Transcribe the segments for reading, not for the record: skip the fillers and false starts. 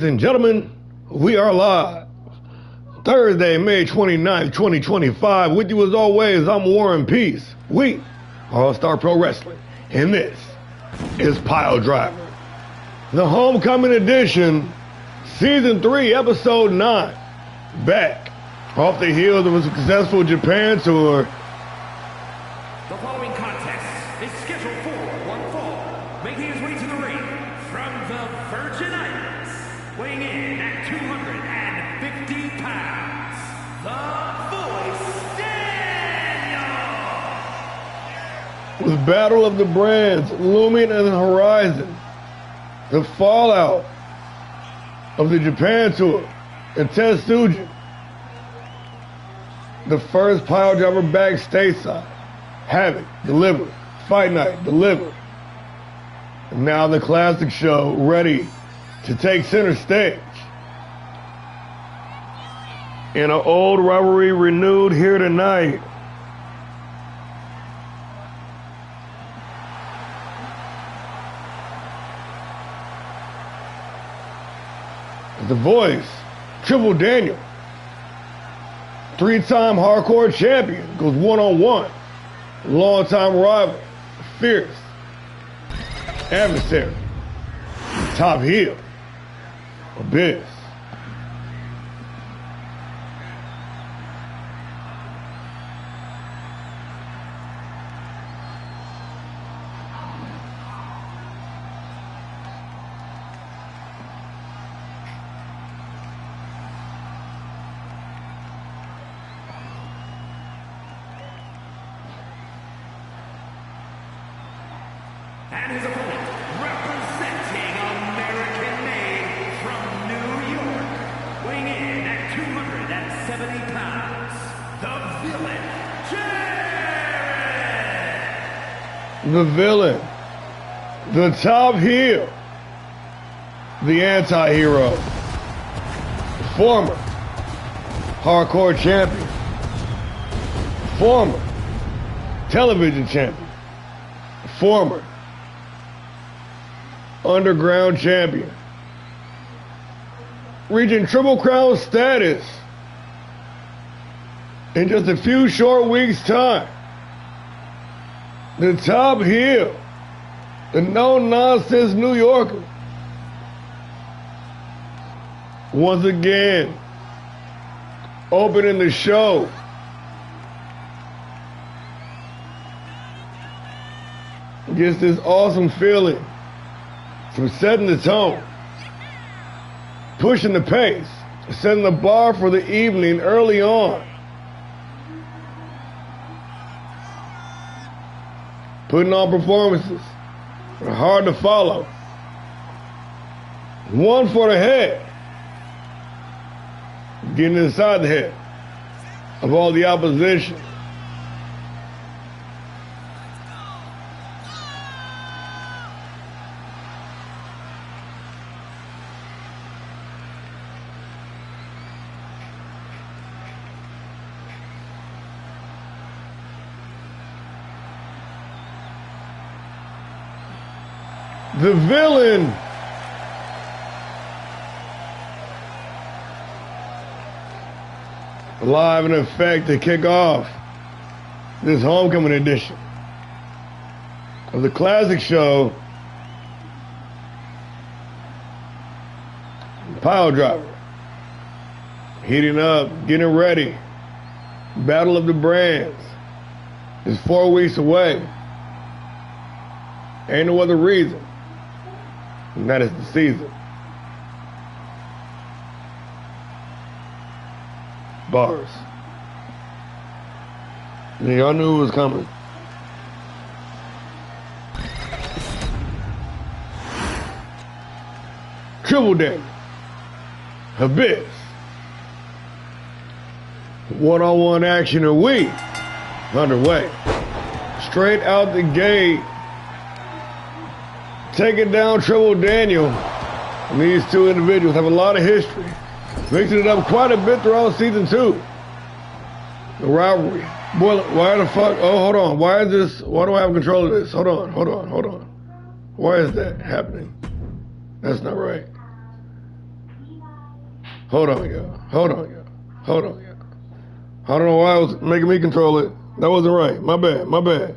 Ladies and gentlemen, we are live. Thursday, May 29th, 2025. With you as always, I'm Warren Peace. We are All-Star Pro Wrestling, and this is PileDriver. The Homecoming Edition, Season 3, Episode 9. Back off the heels of a successful Japan tour. The following contest is scheduled for one fall, making his way to the ring from the Virgin Islands, weighing in at 250 pounds, the Voice Daniel! With Battle of the Brands looming on the horizon, the fallout of the Japan tour and Tetsuji, the first PileDriver back stateside, Havoc delivered, Fight Night delivered, and now the classic show ready to take center stage. In an old rivalry renewed here tonight. The Voice, Triple Daniel, three-time hardcore champion, goes one-on-one. Long-time rival, fierce adversary, top heel, Abyss. And his opponent, representing American-made from New York, weighing in at 270 pounds, the Villain, Jared! The Villain, the top heel, the anti-hero, former hardcore champion, former television champion, former underground champion, reaching Triple Crown status in just a few short weeks' time. The top heel, the no-nonsense New Yorker, once again opening the show. Gets this awesome feeling from setting the tone, pushing the pace, setting the bar for the evening early on, putting on performances that are hard to follow. One for the head, getting inside the head of all the opposition. The Villain, live in effect to kick off this homecoming edition of the classic show, PileDriver. Heating up, getting ready. Battle of the Brands is 4 weeks away. Ain't no other reason. And that is the season. Bars. And y'all knew it was coming. Triple Daniel, Abyss. One-on-one action a week underway. Straight out the gate. Taking down Triple Daniel. And these two individuals have a lot of history, mixing it up quite a bit throughout Season 2. The rivalry. Boy, why the fuck? Oh, hold on. Why is this? Why do I have control of this? Hold on. Why is that happening? That's not right. Hold on, y'all. Hold on, y'all. Hold on, y'all. I don't know why I was making me control it. That wasn't right. My bad. My bad.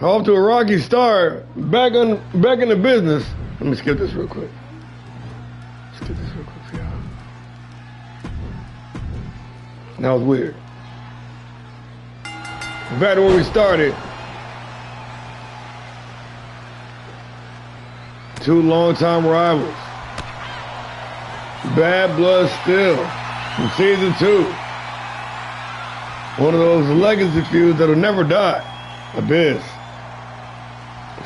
Off to a rocky start. Back in the business. Let me skip this real quick. Skip this real quick for y'all. That was weird. Back to where we started. Two longtime rivals. Bad blood still from season 2. One of those legacy feuds that'll never die. Abyss.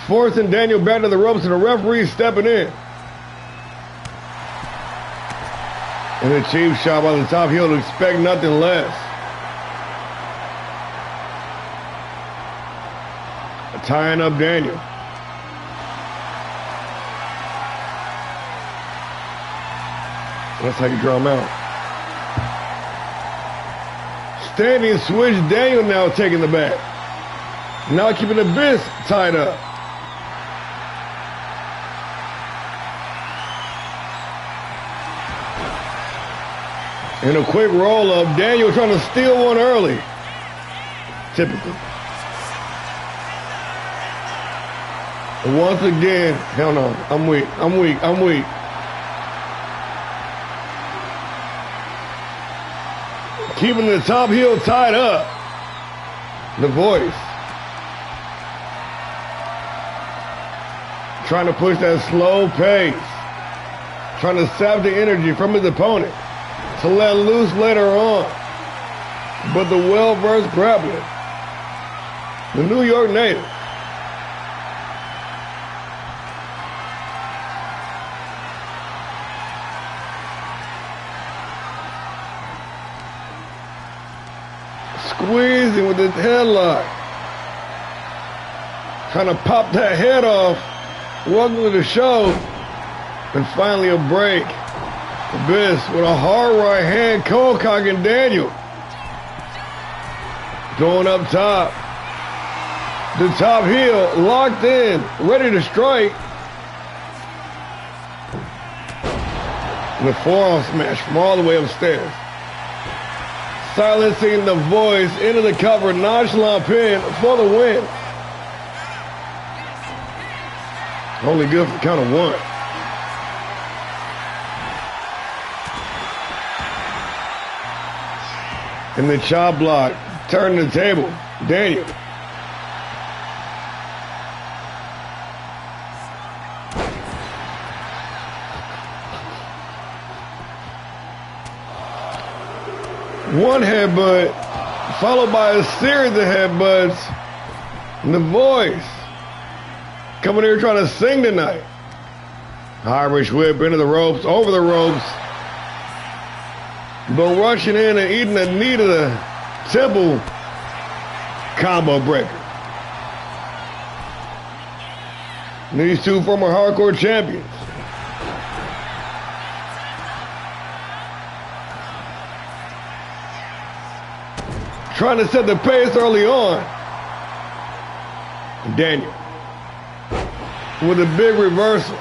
Forcing Daniel back to the ropes and the referee stepping in. And a cheap shot by the top heel to expect nothing less. Tying up Daniel. That's how you draw him out. Standing switch, Daniel now taking the back. Now keeping Abyss tied up. In a quick roll-up, Daniel trying to steal one early. Typical. Once again, hell no, I'm weak. Keeping the top heel tied up. The Voice. Trying to push that slow pace. Trying to sap the energy from his opponent to let loose later on. But the well-versed grappler, the New York native, squeezing with his headlock. Trying to pop that head off. Welcome to the show. And finally a break. Abyss with a hard right hand, cold cocking Daniel. Going up top. The top heel locked in, ready to strike. The forearm smash from all the way upstairs. Silencing the Voice into the cover, nonchalant pin for the win. Only good for count of 1. And the chop block, turn the table, Daniel. One headbutt, followed by a series of headbutts. And the Voice coming here trying to sing tonight. Irish whip into the ropes, over the ropes. But rushing in and eating the knee to the temple. Combo breaker. These two former hardcore champions. Trying to set the pace early on. Daniel with a big reversal.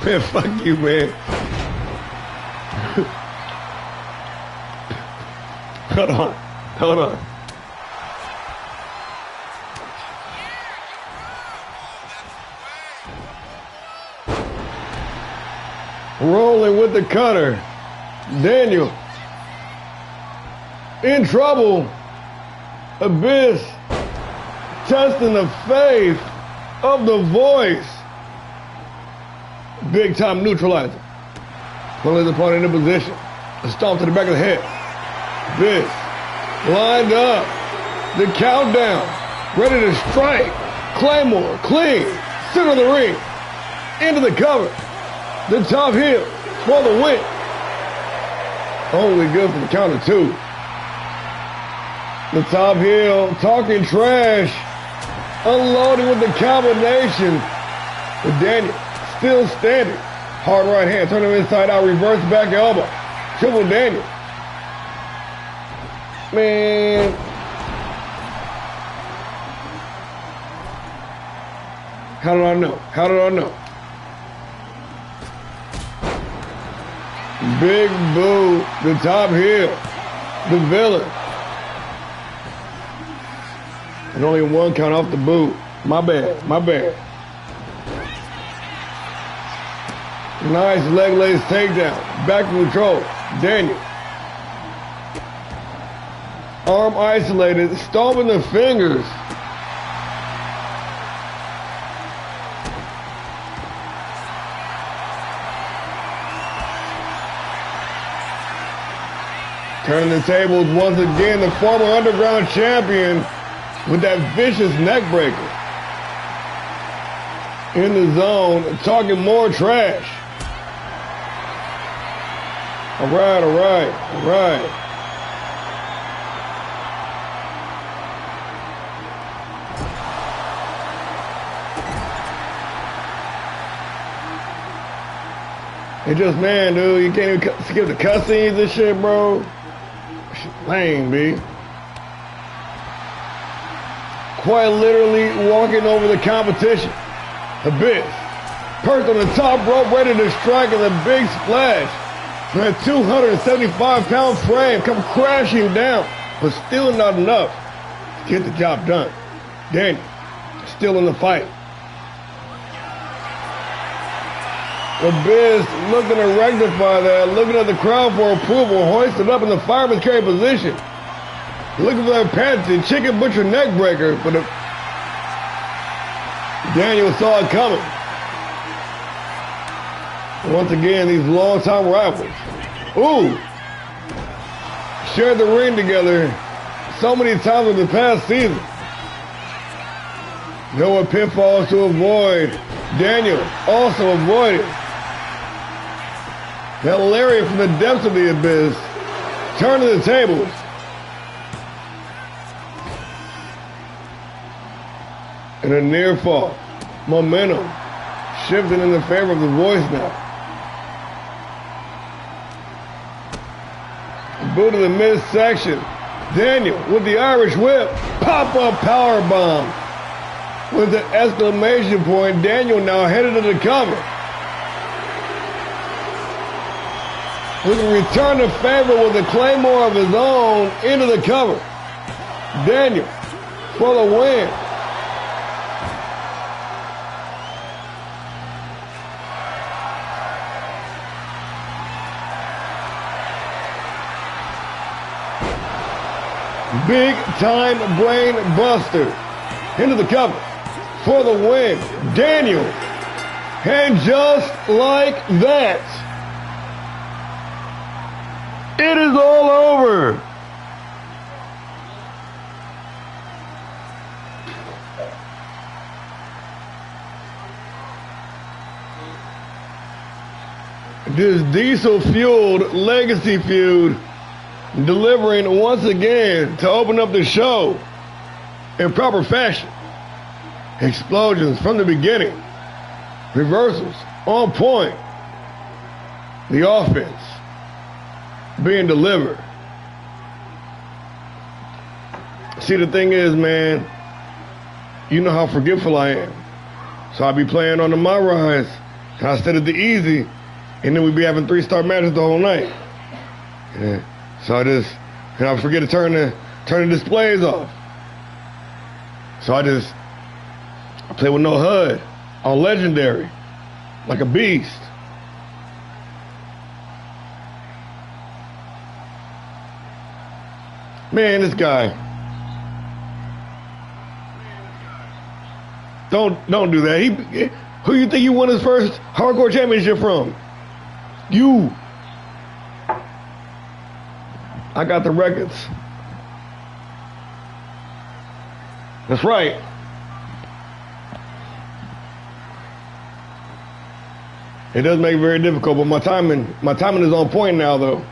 Man, fuck you, man. Hold on. Rolling with the cutter. Daniel in trouble. Abyss testing the faith of the Voice. Big time neutralizer. Pulling his opponent into position. A stomp to the back of the head. Abyss lined up. The countdown. Ready to strike. Claymore clean. Center of the ring. Into the cover. The top heel for the win. Only good for the count of 2. The top heel talking trash. Unloading with the combination. But Daniel still standing. Hard right hand. Turn him inside out. Reverse back elbow. Triple Daniel. Man. How did I know? How did I know? Big Boo, the top heel, the villain. And only one count off the boot. My bad, my bad. Nice leg lace takedown. Back to control. Daniel. Arm isolated, stomping the fingers. Turning the tables once again, the former Underground champion with that vicious neck breaker. In the zone, talking more trash. All right, all right, all right. It just, man, dude, you can't even skip the cutscenes and shit, bro. Lame, B. Quite literally walking over the competition. Abyss. Perched on the top rope, ready to strike in the big splash. That 275-pound frame come crashing down, but still not enough to get the job done. Daniel, still in the fight. Abyss looking to rectify that, looking at the crowd for approval, hoisted up in the fireman's carry position. Looking for that patented chicken butcher neck breaker, but Daniel saw it coming. Once again, these long-time rivals. Ooh! Shared the ring together so many times in the past season. Know what pitfalls to avoid. Daniel also avoided. That lariat from the depths of the Abyss. Turning the tables. And a near fall. Momentum shifting in the favor of the voice now. Boot to the midsection. Daniel with the Irish whip. Pop-up powerbomb. With the exclamation point, Daniel now headed to the cover. With a return to favor with a claymore of his own into the cover. Daniel for the win. Big time brain buster into the cover for the win. Daniel. And just like that, it is all over. This diesel-fueled legacy feud delivering once again to open up the show in proper fashion. Explosions from the beginning. Reversals on point. The offense being delivered. See, the thing is, man, you know how forgetful I am. So I be playing on the my rise, and I set it to easy, and then we be having 3-star matches the whole night. Yeah. So I forget to turn the displays off. So I play with no HUD on Legendary, like a beast. Man, this guy. Don't do that. Who you think he won his first hardcore championship from? You. I got the records. That's right. It does make it very difficult, but my timing is on point now, though.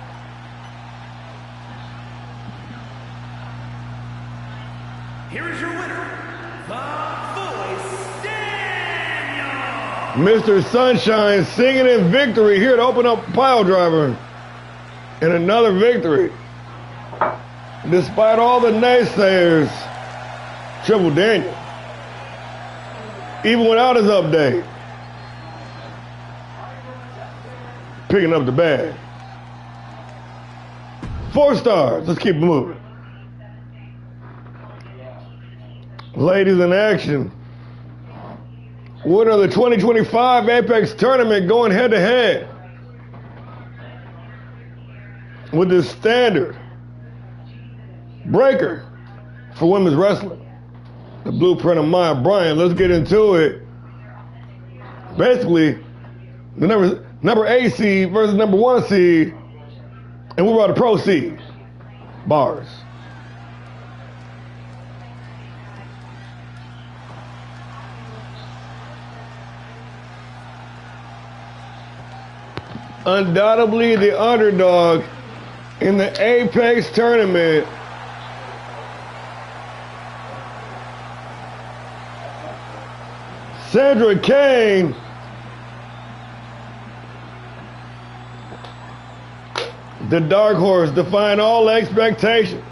Here is your winner, the Voice, Daniel. Mr. Sunshine singing in victory here to open up PileDriver. And another victory. Despite all the naysayers, Triple Daniel. even without his update. Picking up the bag. 4 stars. Let's keep moving. Ladies in action. Winner of the 2025 Apex Tournament going head-to-head with the standard breaker for women's wrestling. The blueprint of Maya Bryant. Let's get into it. Basically, the number 8 seed versus number 1 seed, and we're about to proceed. Bars. Undoubtedly the underdog in the Apex tournament. Sandra Kane. The dark horse defying all expectations.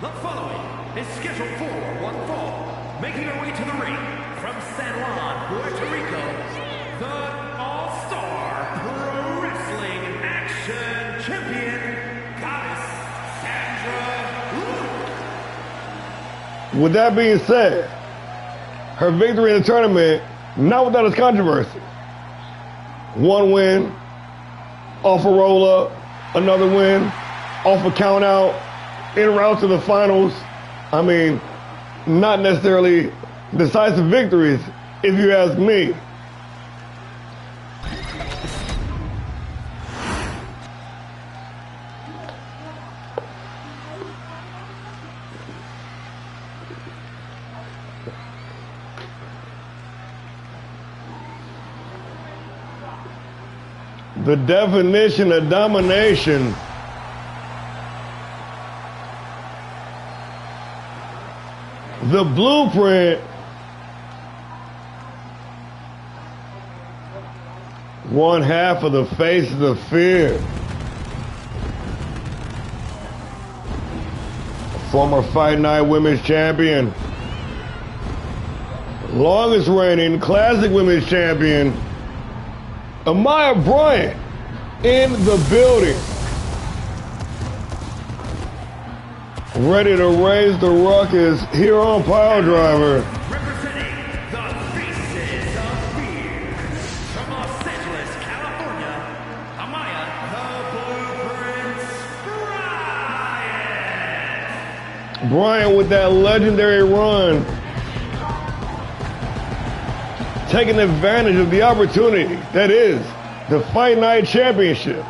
The following is scheduled for one fall, making her way to the ring from San Juan, Puerto Rico, the All-Star Pro Wrestling Action Champion, Goddess Sandra. With that being said, her victory in the tournament, not without its controversy. 1 win, off a roll-up, another win, off a count-out, en route to the finals. I mean, not necessarily decisive victories, if you ask me. The definition of domination. The blueprint. One half of the faces of fear. Former Fight Night Women's Champion. Longest reigning Classic Women's Champion. Maya Bryant in the building. Ready to raise the ruckus here on PileDriver. Representing the Faces of Fear from Los Angeles, California, Amaya the Blueprint Bryant. Bryant with that legendary run. Taking advantage of the opportunity that is the Fight Night Championship.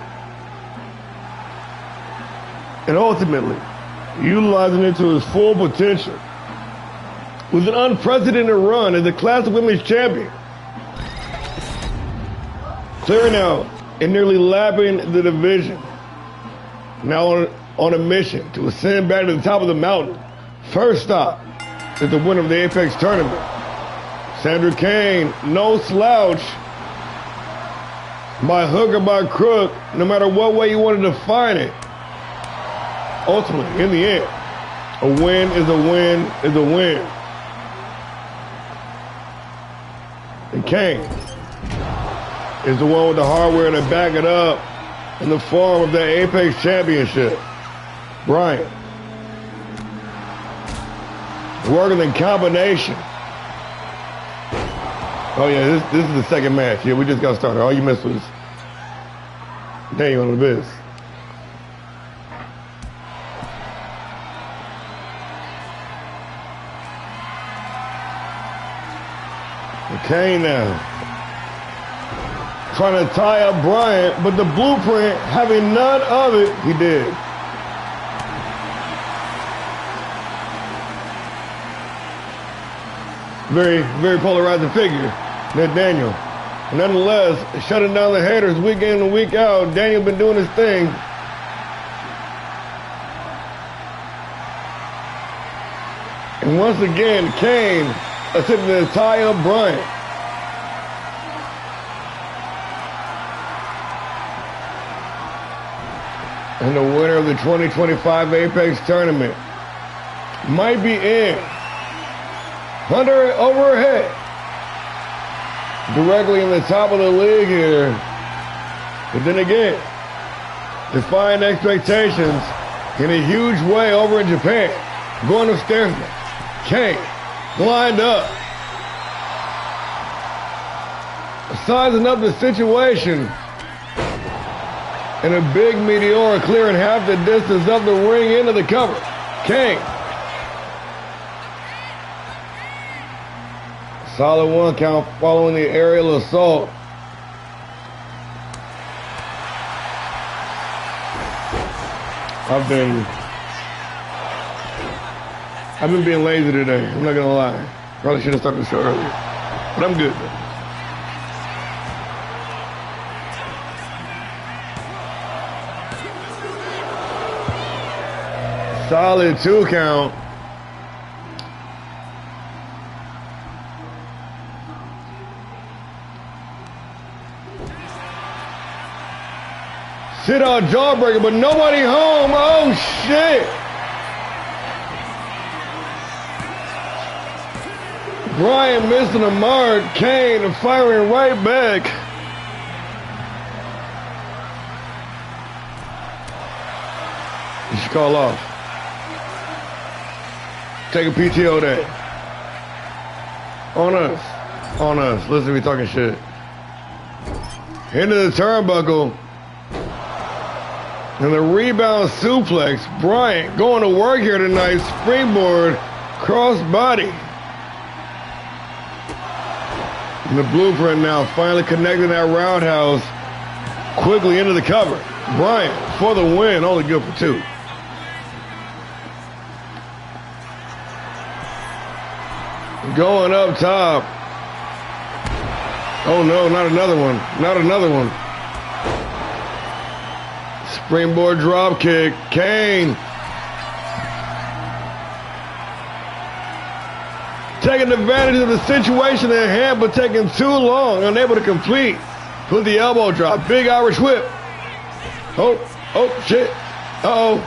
And ultimately, utilizing it to its full potential. With an unprecedented run as the Classic Women's Champion. Clearing out and nearly lapping the division. Now on a mission to ascend back to the top of the mountain. First stop is the winner of the Apex tournament. Sandra Kane, no slouch. By hook or by crook, no matter what way you want to define it. Ultimately, in the end, a win is a win is a win. And Kane is the one with the hardware to back it up in the form of the Apex Championship. Bryant. Working in combination. Oh yeah, this is the second match. Yeah, we just got started. All you missed was Daniel on the biz. Okay now. Trying to tie up Bryant, but the blueprint, having none of it, he did. Very, very polarizing figure, that Daniel. Nonetheless, shutting down the haters week in and week out. Daniel been doing his thing. And once again, Kane attempting to tie up Bryant. And the winner of the 2025 Apex tournament might be in. Under over her head. directly in the top of the league here. But then again, defying expectations in a huge way over in Japan. Going upstairs now. Kane lined up. Sizing up the situation. And a big meteor clearing half the distance up the ring into the cover. Kane. Solid 1 count following the aerial assault. I've been being lazy today. I'm not gonna lie. Probably should have started the show earlier, but I'm good though. Solid 2 count. Sit on jawbreaker, but nobody home. Oh shit. Bryan missing a mark. Kane firing right back. You should call off. Take a PTO day. On us. On us. Listen, we talking shit. Into the turnbuckle. And the rebound suplex. Bryan going to work here tonight. Springboard. Crossbody. And the blueprint now finally connecting that roundhouse quickly into the cover. Bryan for the win. Only good for 2. Going up top. Oh no, not another one. Not another one. Springboard drop kick. Kane. Taking advantage of the situation at hand, but taking too long. Unable to complete. Put the elbow drop. Big Irish whip. Oh, shit. Uh-oh.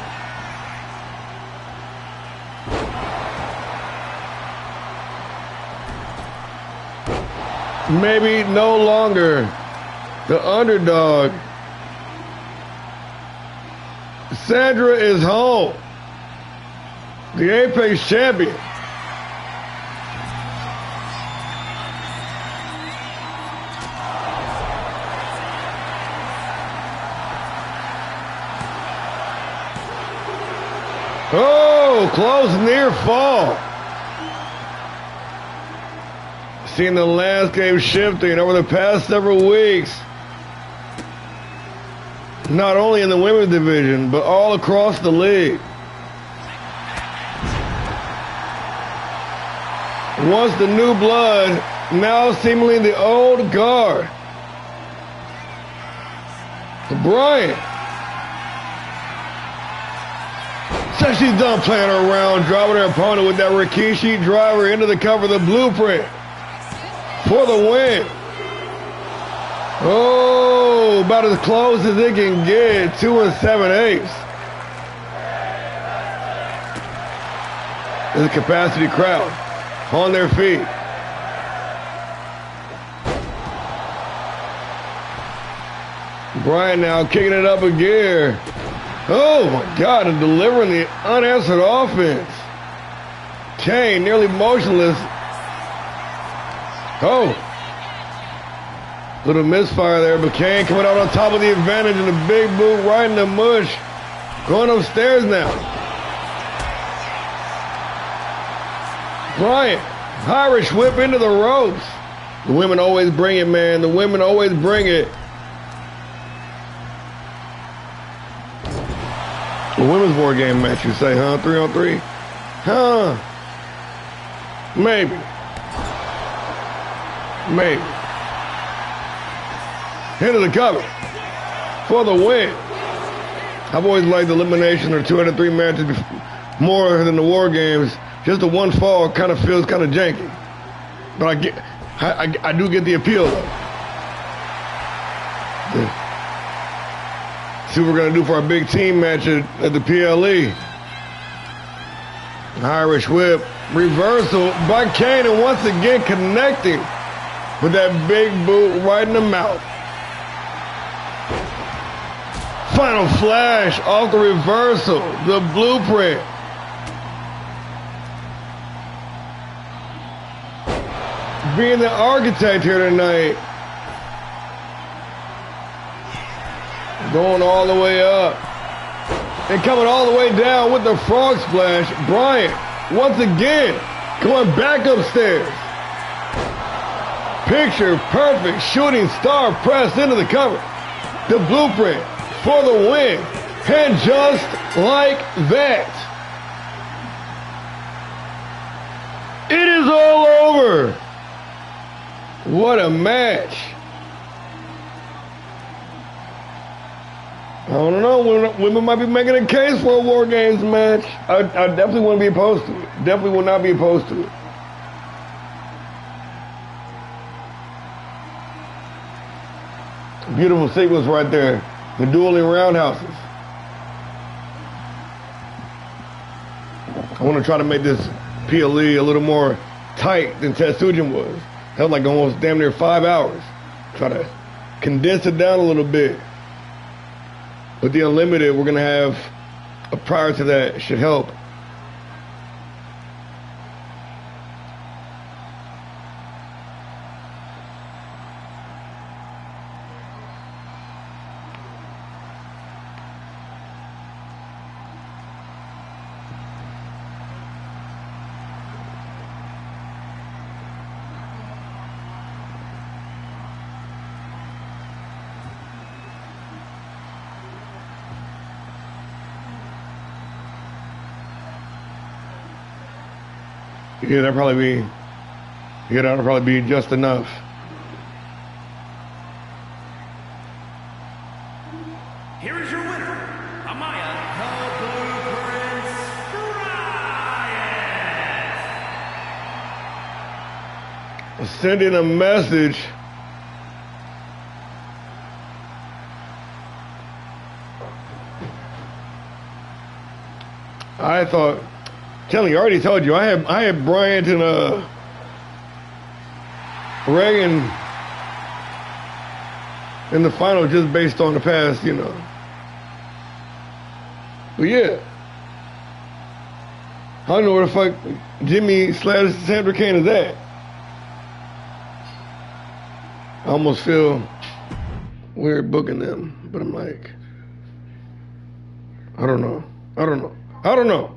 Maybe no longer the underdog. Sandra is home. The Apex champion. Oh, close near fall. Seen the landscape shifting over the past several weeks. Not only in the women's division, but all across the league. Once the new blood, now seemingly the old guard. Bryan. Says she's done playing around, dropping her opponent with that Rikishi driver into the cover of the blueprint. For the win. Oh, about as close as it can get. 2 7/8. There's a capacity crowd on their feet. Bryan now kicking it up a gear. Oh my God, and delivering the unanswered offense. Kane nearly motionless. Oh, little misfire there, but Kane coming out on top of the advantage and a big boot right in the mush. Going upstairs now. Bryan, Irish whip into the ropes. The women always bring it, man. The women always bring it. A women's war game match, you say, huh? 3-on-3? Huh? Maybe. Maybe. Into the cover for the win. I've always liked the elimination or 2 out of 3 matches more than the war games. Just the one fall kind of feels kind of janky. But I do get the appeal though. See what we're going to do for our big team match at the PLE. Irish whip. Reversal by Kane, and once again connecting with that big boot right in the mouth. Final flash off the reversal, the blueprint. Being the architect here tonight. Going all the way up. And coming all the way down with the frog splash. Bryant, once again, going back upstairs. Picture perfect shooting star press into the cover. The blueprint for the win. And just like that, it is all over. What a match. I don't know. Women might be making a case for a War Games match. I definitely wouldn't be opposed to it. Definitely will not be opposed to it. Beautiful sequence right there. The dueling roundhouses. I want to try to make this PLE a little more tight than Tetsujin was. That was like almost damn near 5 hours. Try to condense it down a little bit. With the Unlimited, we're going to have a prior to that. It should help. Yeah, that'll probably be just enough. Here is your winner, Amaya the Blueprint Bryant. Sending a message. I thought, telling you, I already told you, I had Bryant and Reagan in the final just based on the past, you know. But yeah, I don't know where the fuck Jimmy/Sandra Kane is at. I almost feel weird booking them, but I'm like, I don't know.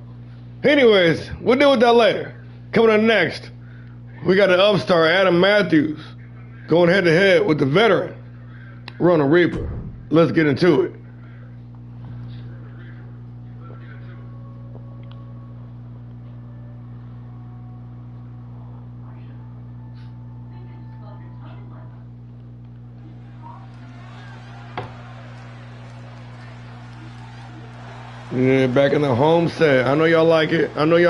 Anyways, we'll deal with that later. Coming up next, we got the upstart Adam Matthews going head to head with the veteran Ronald Reaper. Let's get into it. Yeah, back in the home set. I know y'all like it. The following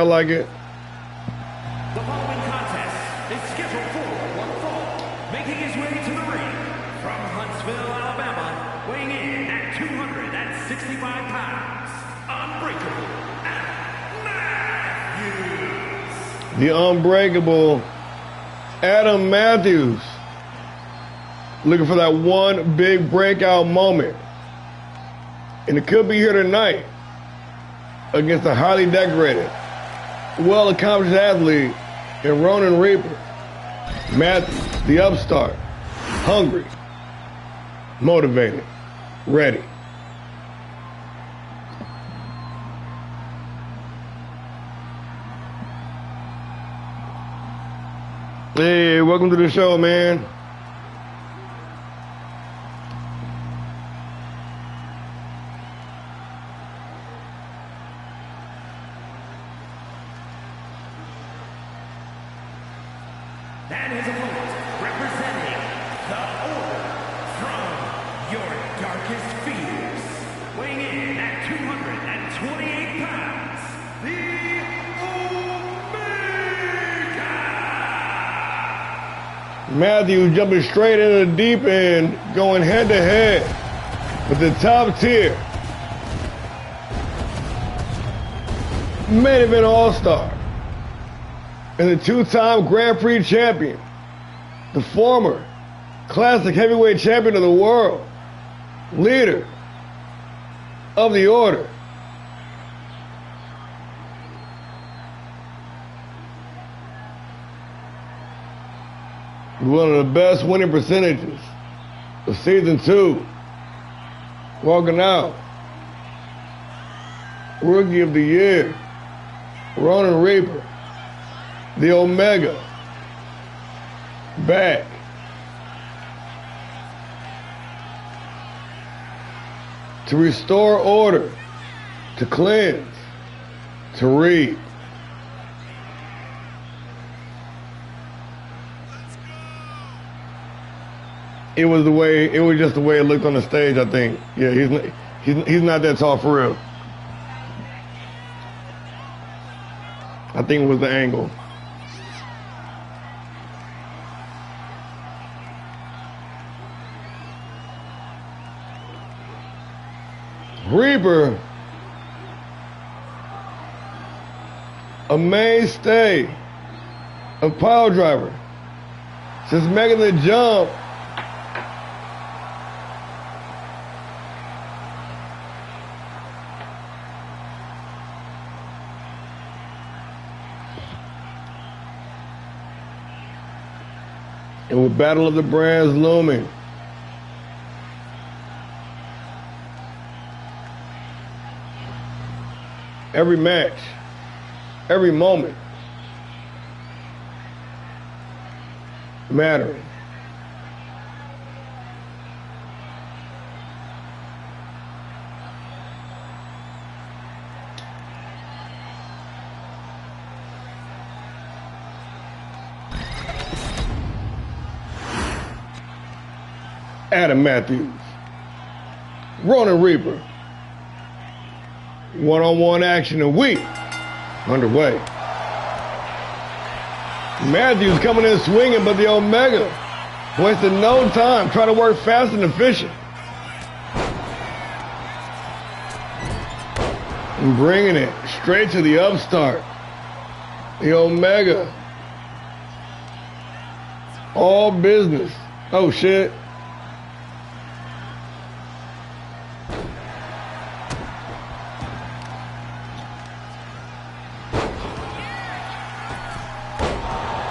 contest is scheduled for one fall, making his way to the ring from Huntsville, Alabama, weighing in at 265 pounds, Unbreakable Adam Matthews. The unbreakable Adam Matthews. Looking for that one big breakout moment. And it could be here tonight against a highly decorated, well-accomplished athlete in Ronan Reaper. Matthews, the upstart, hungry, motivated, ready. Hey, welcome to the show, man. And his opponent, representing the Order from your darkest fears, weighing in at 228 pounds, the Omega! Matthews jumping straight into the deep end, going head to head with the top tier main event all-star and the two-time Grand Prix champion, the former classic heavyweight champion of the world, leader of the Order. One of the best winning percentages of season 2. Walking out. Rookie of the Year. Ronin Reaper. The Omega. Back. To restore order. To cleanse. To read. It was just the way it looked on the stage, I think. Yeah, he's not that tall for real. I think it was the angle. Reaper, a mainstay of PileDriver since making the jump and with Battle of the Brands looming. Every match, every moment mattering. Adam Matthews, Ronin Reaper. One-on-one action a week underway. Matthews coming in swinging, but the Omega wasted no time trying to work fast and efficient. And bringing it straight to the upstart. The Omega. All business. Oh, shit.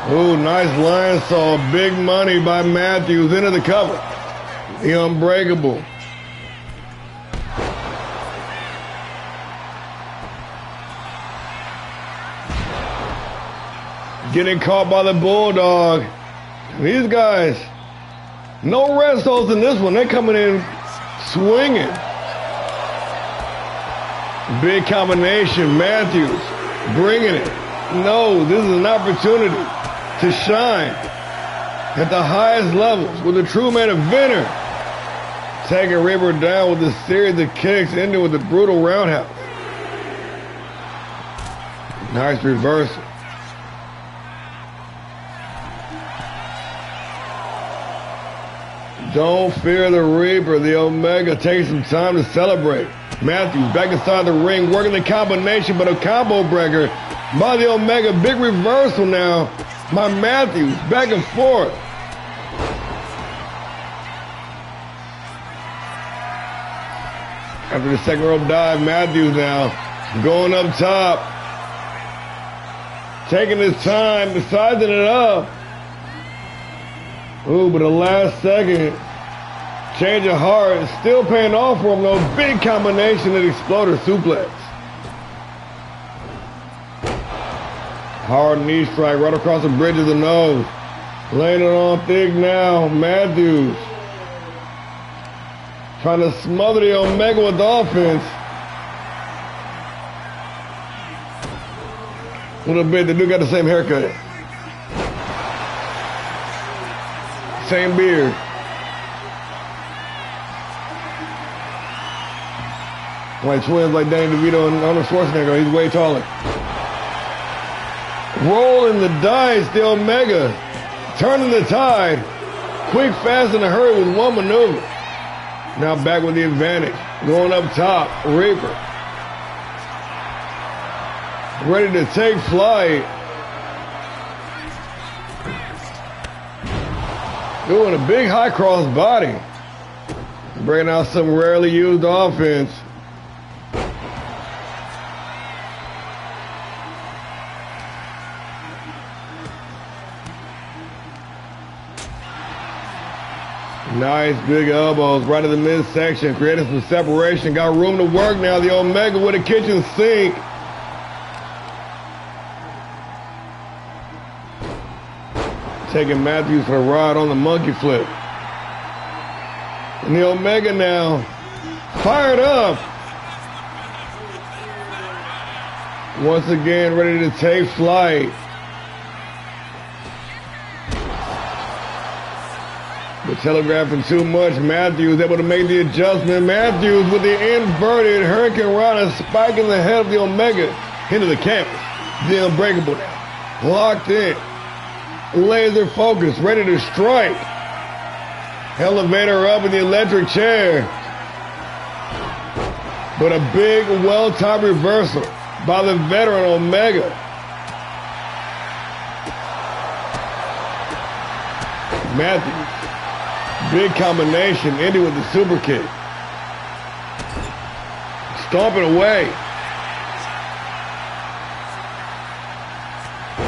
Ooh, nice line saw. Big money by Matthews into the cover. The Unbreakable. Getting caught by the Bulldog. These guys, no rest holds in this one. They're coming in swinging. Big combination. Matthews bringing it. No, this is an opportunity to shine at the highest levels with a true man eventer. Taking Reaper down with a series of kicks, ending with a brutal roundhouse. Nice reversal. Don't fear the Reaper. The Omega takes some time to celebrate. Matthews back inside the ring, working the combination, but a combo breaker by the Omega. Big reversal now by Matthews, back and forth. After the second rope dive, Matthews now going up top. Taking his time, sizing it up. Ooh, but the last second, change of heart, still paying off for him though. Big combination of exploder suplex. Hard knee strike right across the bridge of the nose. Laying it on thick now. Matthews trying to smother the Omega with offense. A little bit, the dude got the same haircut. Same beard. Like twins like Danny DeVito and Arnold Schwarzenegger. He's way taller. Rolling the dice, the Omega. Turning the tide. Quick, fast, in a hurry with one maneuver. Now back with the advantage. Going up top, Reaper. Ready to take flight. Doing a big high cross body. Bringing out some rarely used offense. Nice big elbows right in the midsection, creating some separation. Got room to work now. The Omega with a kitchen sink. Taking Matthews for the ride on the monkey flip. And the Omega now fired up. Once again ready to take flight. But telegraphing too much, Matthews able to make the adjustment. Matthews with the inverted Hurricane Rana spiking the head of the Omega into the canvas. The Unbreakable now, locked in, laser focus, ready to strike. Elevator up in the electric chair. But a big, well-timed reversal by the veteran Omega. Matthews. Big combination, ending with the super kick. Stomping away.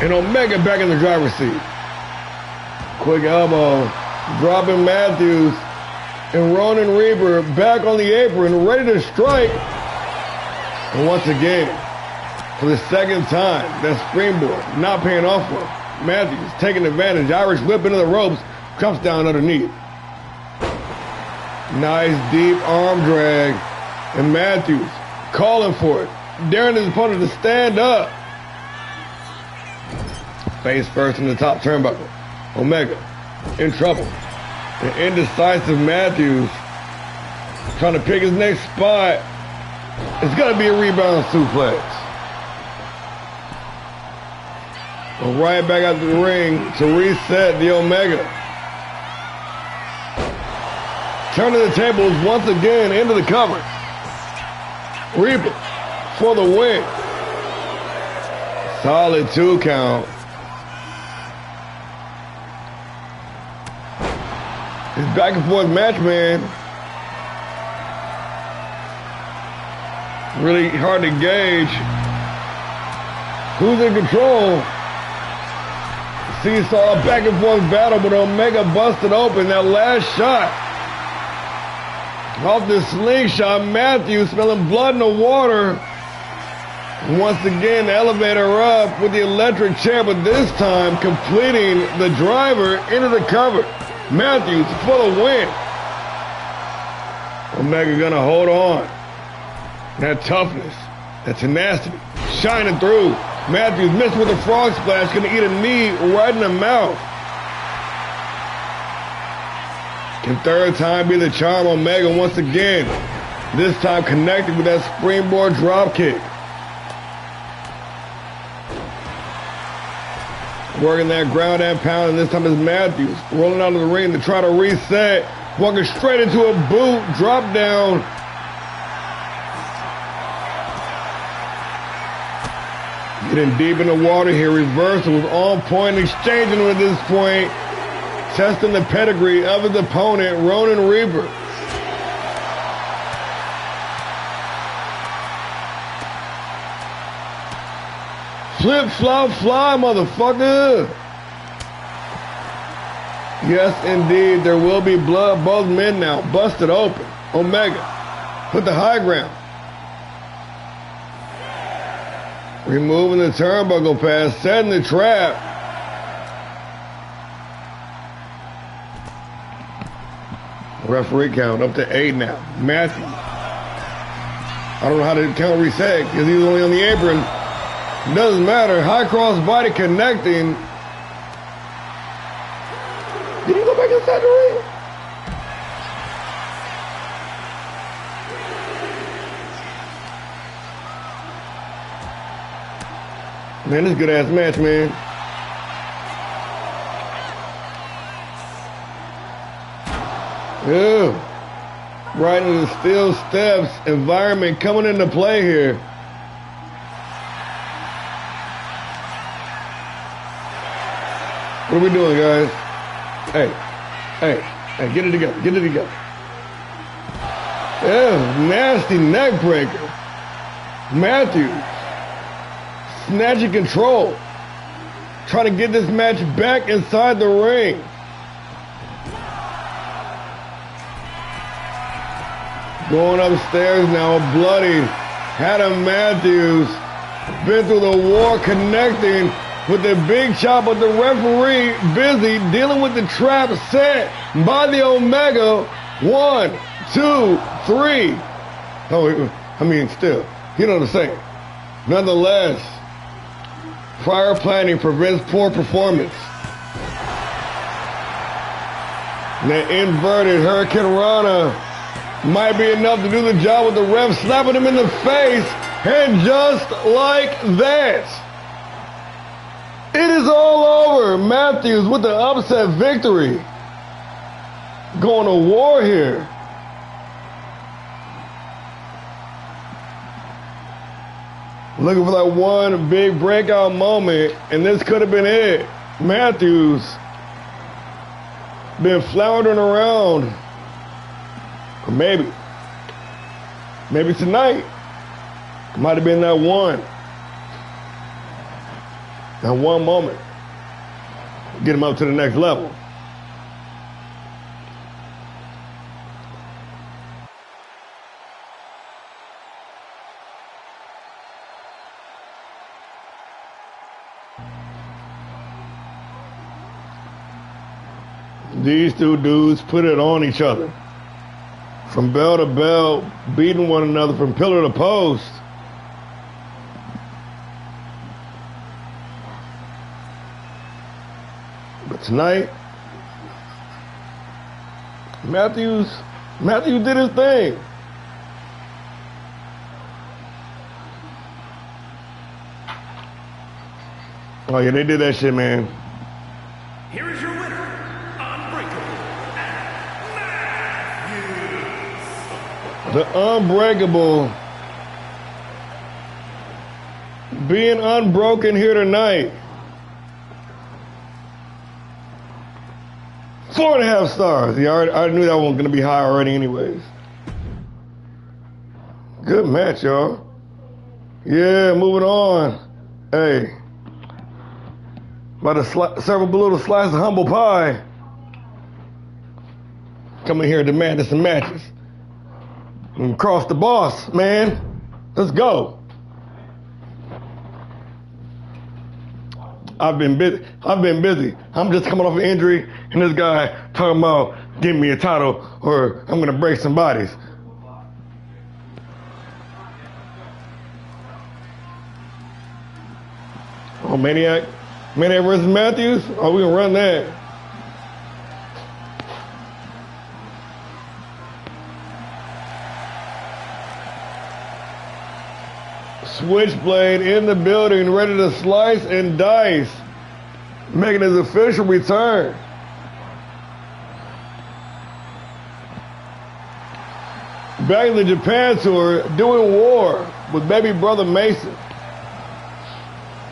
And Omega back in the driver's seat. Quick elbow, dropping Matthews. And Ronin Reaper back on the apron, ready to strike. And once again, for the second time, that springboard not paying off for him. Matthews taking advantage, Irish whip into the ropes, comes down underneath. Nice deep arm drag, and Matthews calling for it, daring his opponent to stand up. Face first in the top turnbuckle. Omega in trouble. The indecisive Matthews trying to pick his next spot. It's got to be a rebound suplex. But right back out to the ring to reset the Omega. Turning the tables once again into the cover. Reaper for the win. Solid 2 count. It's back and forth match, man. Really hard to gauge who's in control. Seesaw back and forth battle, but Omega busted open that last shot. Off the slingshot, Matthews smelling blood in the water. Once again, the elevator up with the electric chair, but this time completing the driver into the cover. Matthews for the win. Omega gonna hold on. That toughness, that tenacity, shining through. Matthews missed with a frog splash, gonna eat a knee right in the mouth. Can third time be the charm? Omega once again. This time connected with that springboard drop kick. Working that ground and pound, and this time is Matthews rolling out of the ring to try to reset. Walking straight into a boot, drop down. Getting deep in the water here. Reversal was on point, exchanging at this point. Testing the pedigree of his opponent, Ronin Reaper. Flip, flop, fly, motherfucker. Yes, indeed, there will be blood. Both men now busted open. Omega put the high ground. Removing the turnbuckle pass, setting the trap. Referee count up to 8 now. Matthews. I don't know how to count reset because he's only on the apron. Doesn't matter. High cross body connecting. Did he go back inside the ring? Man, this is a good ass match, man. Yeah. Right into the steel steps environment coming into play here. What are we doing, guys? Hey, Hey, get it together. Get it together. Yeah, nasty neck breaker. Matthews snatching control. Trying to get this match back inside the ring. Going upstairs now, bloodied. Adam Matthews been through the war, connecting with the big chop, but the referee busy dealing with the trap set by the Omega. 1, 2, 3. Oh, I mean, still, you know what I'm saying. Nonetheless, prior planning prevents poor performance. The inverted Hurricane Rana might be enough to do the job with the ref slapping him in the face, and just like that, it is all over. Matthews with the upset victory. Going to war here. Looking for that one big breakout moment, and this could have been it. Matthews been floundering around. Or maybe tonight might have been that one moment. Get him up to the next level. These two dudes put it on each other. From bell to bell, beating one another from pillar to post. But tonight, Matthews did his thing. Oh yeah, they did that shit, man. Here is your winner, Unbreakable Matthews. The Unbreakable being unbroken here tonight. 4.5 stars. Yeah, I already knew that one was going to be high already anyways. Good match, y'all. Yeah, moving on. Hey. About to serve a little slice of humble pie. Coming here demanding some matches. And cross the boss, man. Let's go. I've been busy. I'm just coming off an injury, and this guy talking about getting me a title or I'm gonna break some bodies. Oh, Maniac versus Matthews? Oh, we gonna run that. Switchblade in the building, ready to slice and dice, making his official return. Back in the Japan tour, doing war with baby brother Mason.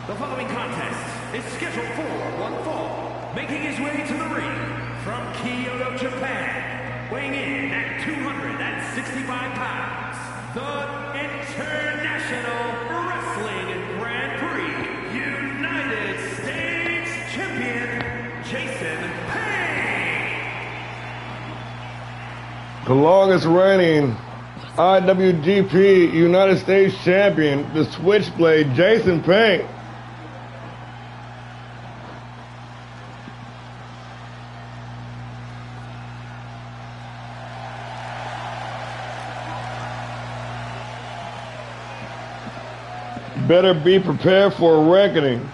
The following contest is scheduled for one fall, making his way to the ring from Kyoto, Japan, weighing in at 265 pounds, the International Wrestling Grand Prix United States Champion, Jason Payne. The longest reigning IWGP United States Champion, the Switchblade, Jason Payne. Better be prepared for a reckoning.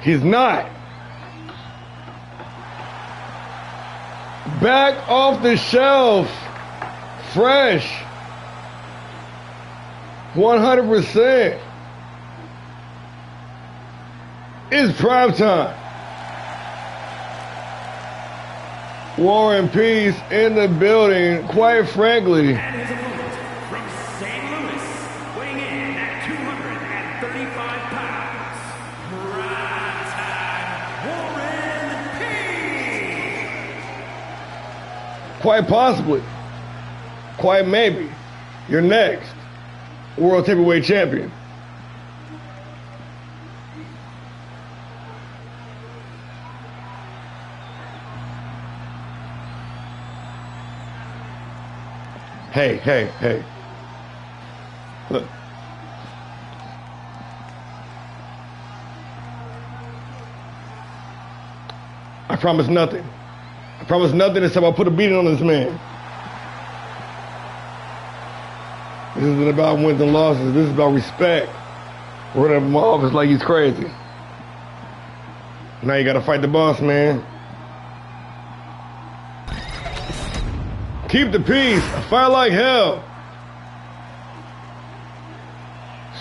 He's not. Back off the shelf. Fresh. 100%. It's prime time. War and Peace in the building, quite frankly. And his opponent from St. Louis, weighing in at 235 pounds, Prime Time War and Peace. Quite possibly, quite maybe, your next World Heavyweight Champion. Hey. Look. I promise nothing. I promise nothing except I'll put a beating on this man. This isn't about wins and losses. This is about respect. We're running my office like he's crazy. Now you gotta fight the boss, man. Keep the peace. Fight like hell.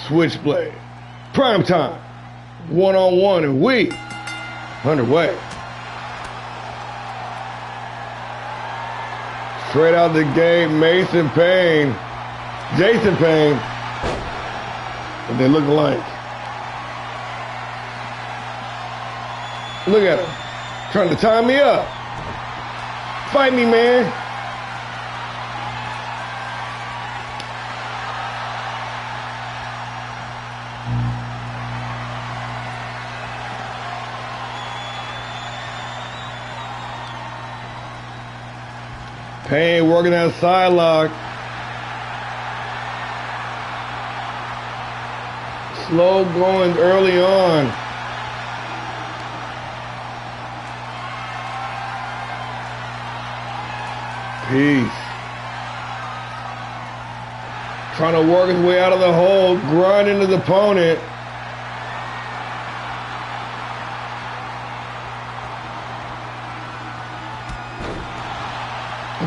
Switchblade. Prime time. One-on-one and we underway. Straight out the gate, Jason Payne. But they look alike. Look at him. Trying to tie me up. Fight me, man. Payne working that side lock. Slow going early on. Peace. Trying to work his way out of the hole, grinding his opponent.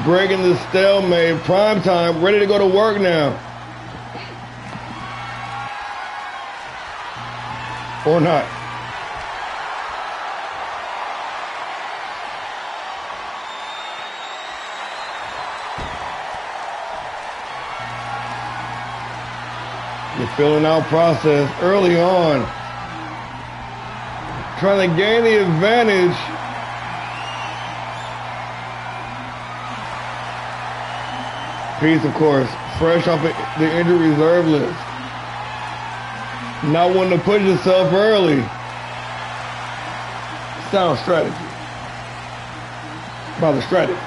Breaking the stalemate, prime time, ready to go to work now. Or not. The filling out process early on. Trying to gain the advantage. Peace, of course, fresh off the injury reserve list. Not wanting to push yourself early. Sound strategy. By the strategy.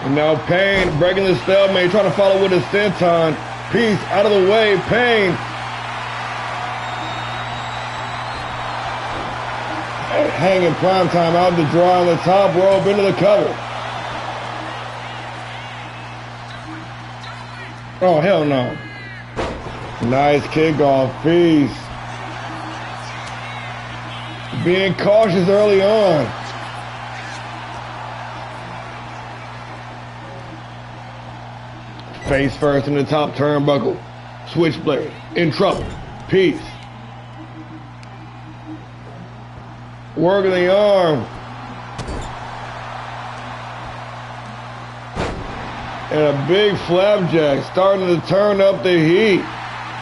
And now Payne breaking the stalemate, trying to follow with his senton. Peace out of the way, Payne. Hanging prime time out the draw on the top rope into the cover. Oh, hell no. Nice kickoff, Peace. Being cautious early on. Face first in the top turnbuckle. Switchblade in trouble. Peace. Working the arm. And a big flapjack starting to turn up the heat.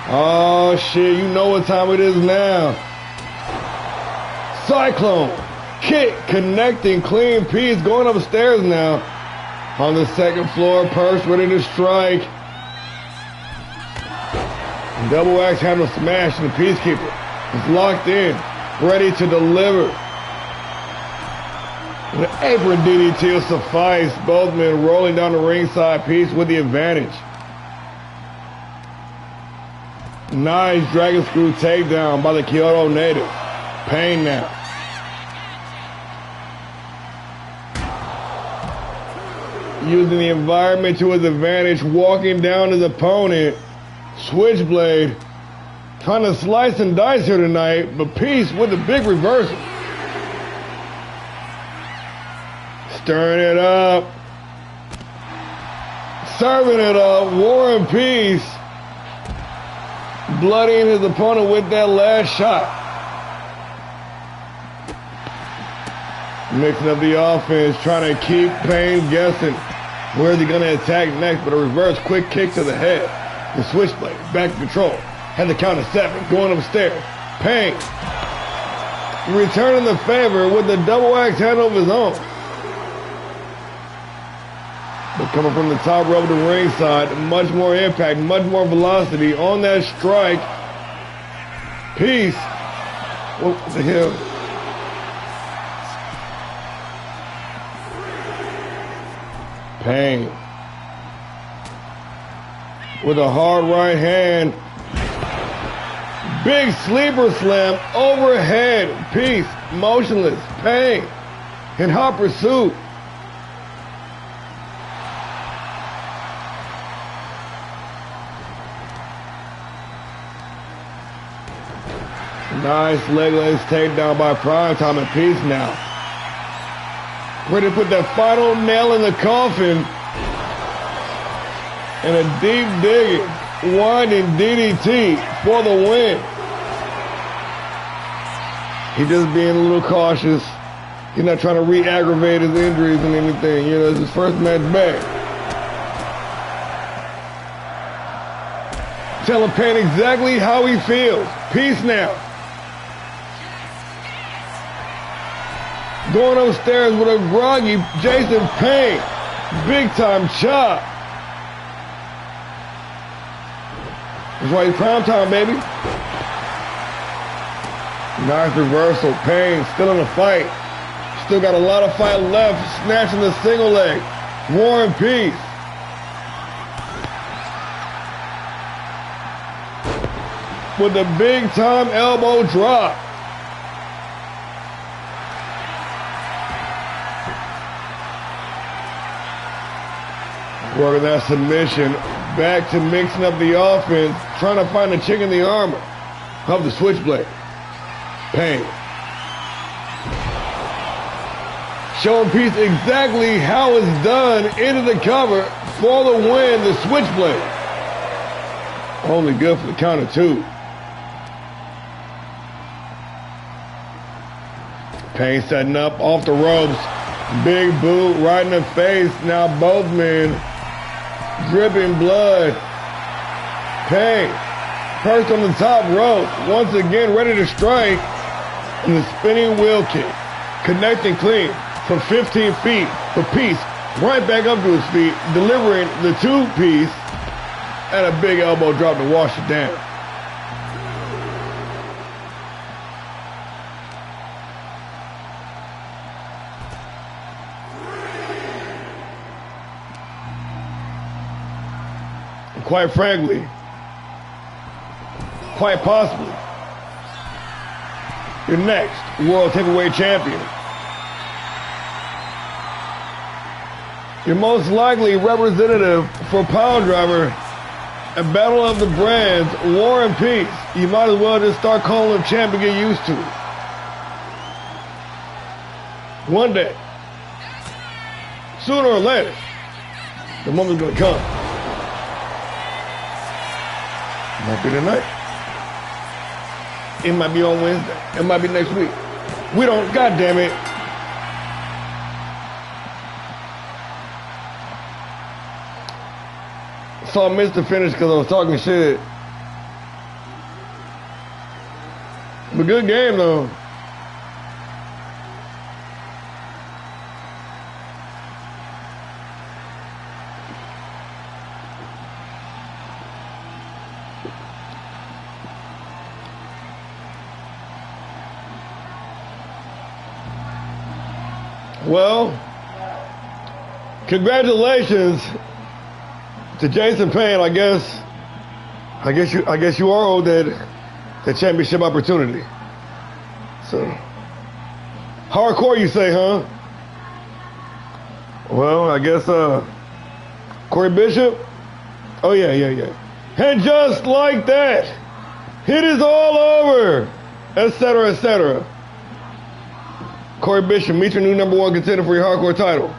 Oh shit, you know what time it is now. Cyclone. Kick connecting clean. Peace going upstairs now. On the second floor, Purse ready to strike. Double axe handle smash and the Peacekeeper is locked in, ready to deliver. The apron DDT will suffice. Both men rolling down the ringside, Peace with the advantage. Nice dragon screw takedown by the Kyoto native. Payne now. Using the environment to his advantage, walking down his opponent. Switchblade Trying to slice and dice here tonight, but Peace with a big reversal. Stirring it up. Serving it up. War and Peace. Bloodying his opponent with that last shot. Mixing up the offense, trying to keep Payne guessing. Where is he going to attack next? But a reverse quick kick to the head. The switchblade, back to control. Had the count of 7, going upstairs. Payne returning the favor with the double axe handle of his own. But coming from the top rope to ringside, much more impact, much more velocity on that strike. Peace. What the hell? Payne with a hard right hand. Big sleeper slam overhead. Peace motionless. Payne in hot pursuit. Nice legless takedown by Primetime and Peace now. Ready to put that final nail in the coffin. And a deep digging, winding DDT for the win. He's just being a little cautious. He's not trying to re-aggravate his injuries and anything. You know, it's his first match back. Telling Payne exactly how he feels. Peace now. Going upstairs with a groggy Jason Payne. Big time chop. That's why he's prime time, baby. Nice reversal. Payne still in the fight. Still got a lot of fight left. Snatching the single leg. War and Peace. With a big time elbow drop. Working that submission, back to mixing up the offense, trying to find the chink in the armor of the switchblade. Payne. Showing Peace exactly how it's done into the cover for the win, the switchblade. Only good for the count of 2. Payne setting up off the ropes. Big boot right in the face. Now both men dripping blood. Payne perched on the top rope. Once again ready to strike. And the spinning wheel kick. Connecting clean from 15 feet. For Peace right back up to his feet. Delivering the 2-piece. And a big elbow drop to wash it down. Quite frankly, quite possibly, your next World Heavyweight Champion. Your most likely representative for PileDriver and Battle of the Brands, War and Peace. You might as well just start calling him champ and get used to it. One day, sooner or later, the moment's gonna come. Might be tonight. It might be on Wednesday. It might be next week. We don't, God damn it. So I missed the finish because I was talking shit. But good game though. Well, congratulations to Jason Payne. I guess you are owed that championship opportunity. So hardcore, you say, huh? Well, I guess Corey Bishop. Oh yeah. And just like that, It is all over, etc., etc. Corey Bishop, meet your new #1 contender for your hardcore title.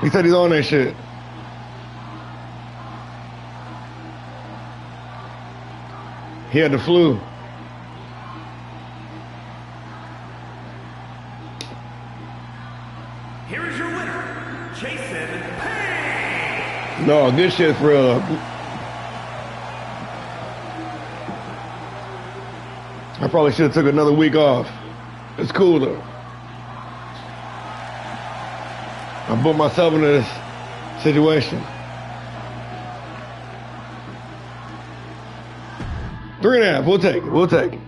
He said he's on that shit. He had the flu. Here is your winner, Jason Payne. No, good shit for real. I probably should have took another week off. It's cool though. I put myself into this situation. 3.5, we'll take it, we'll take it.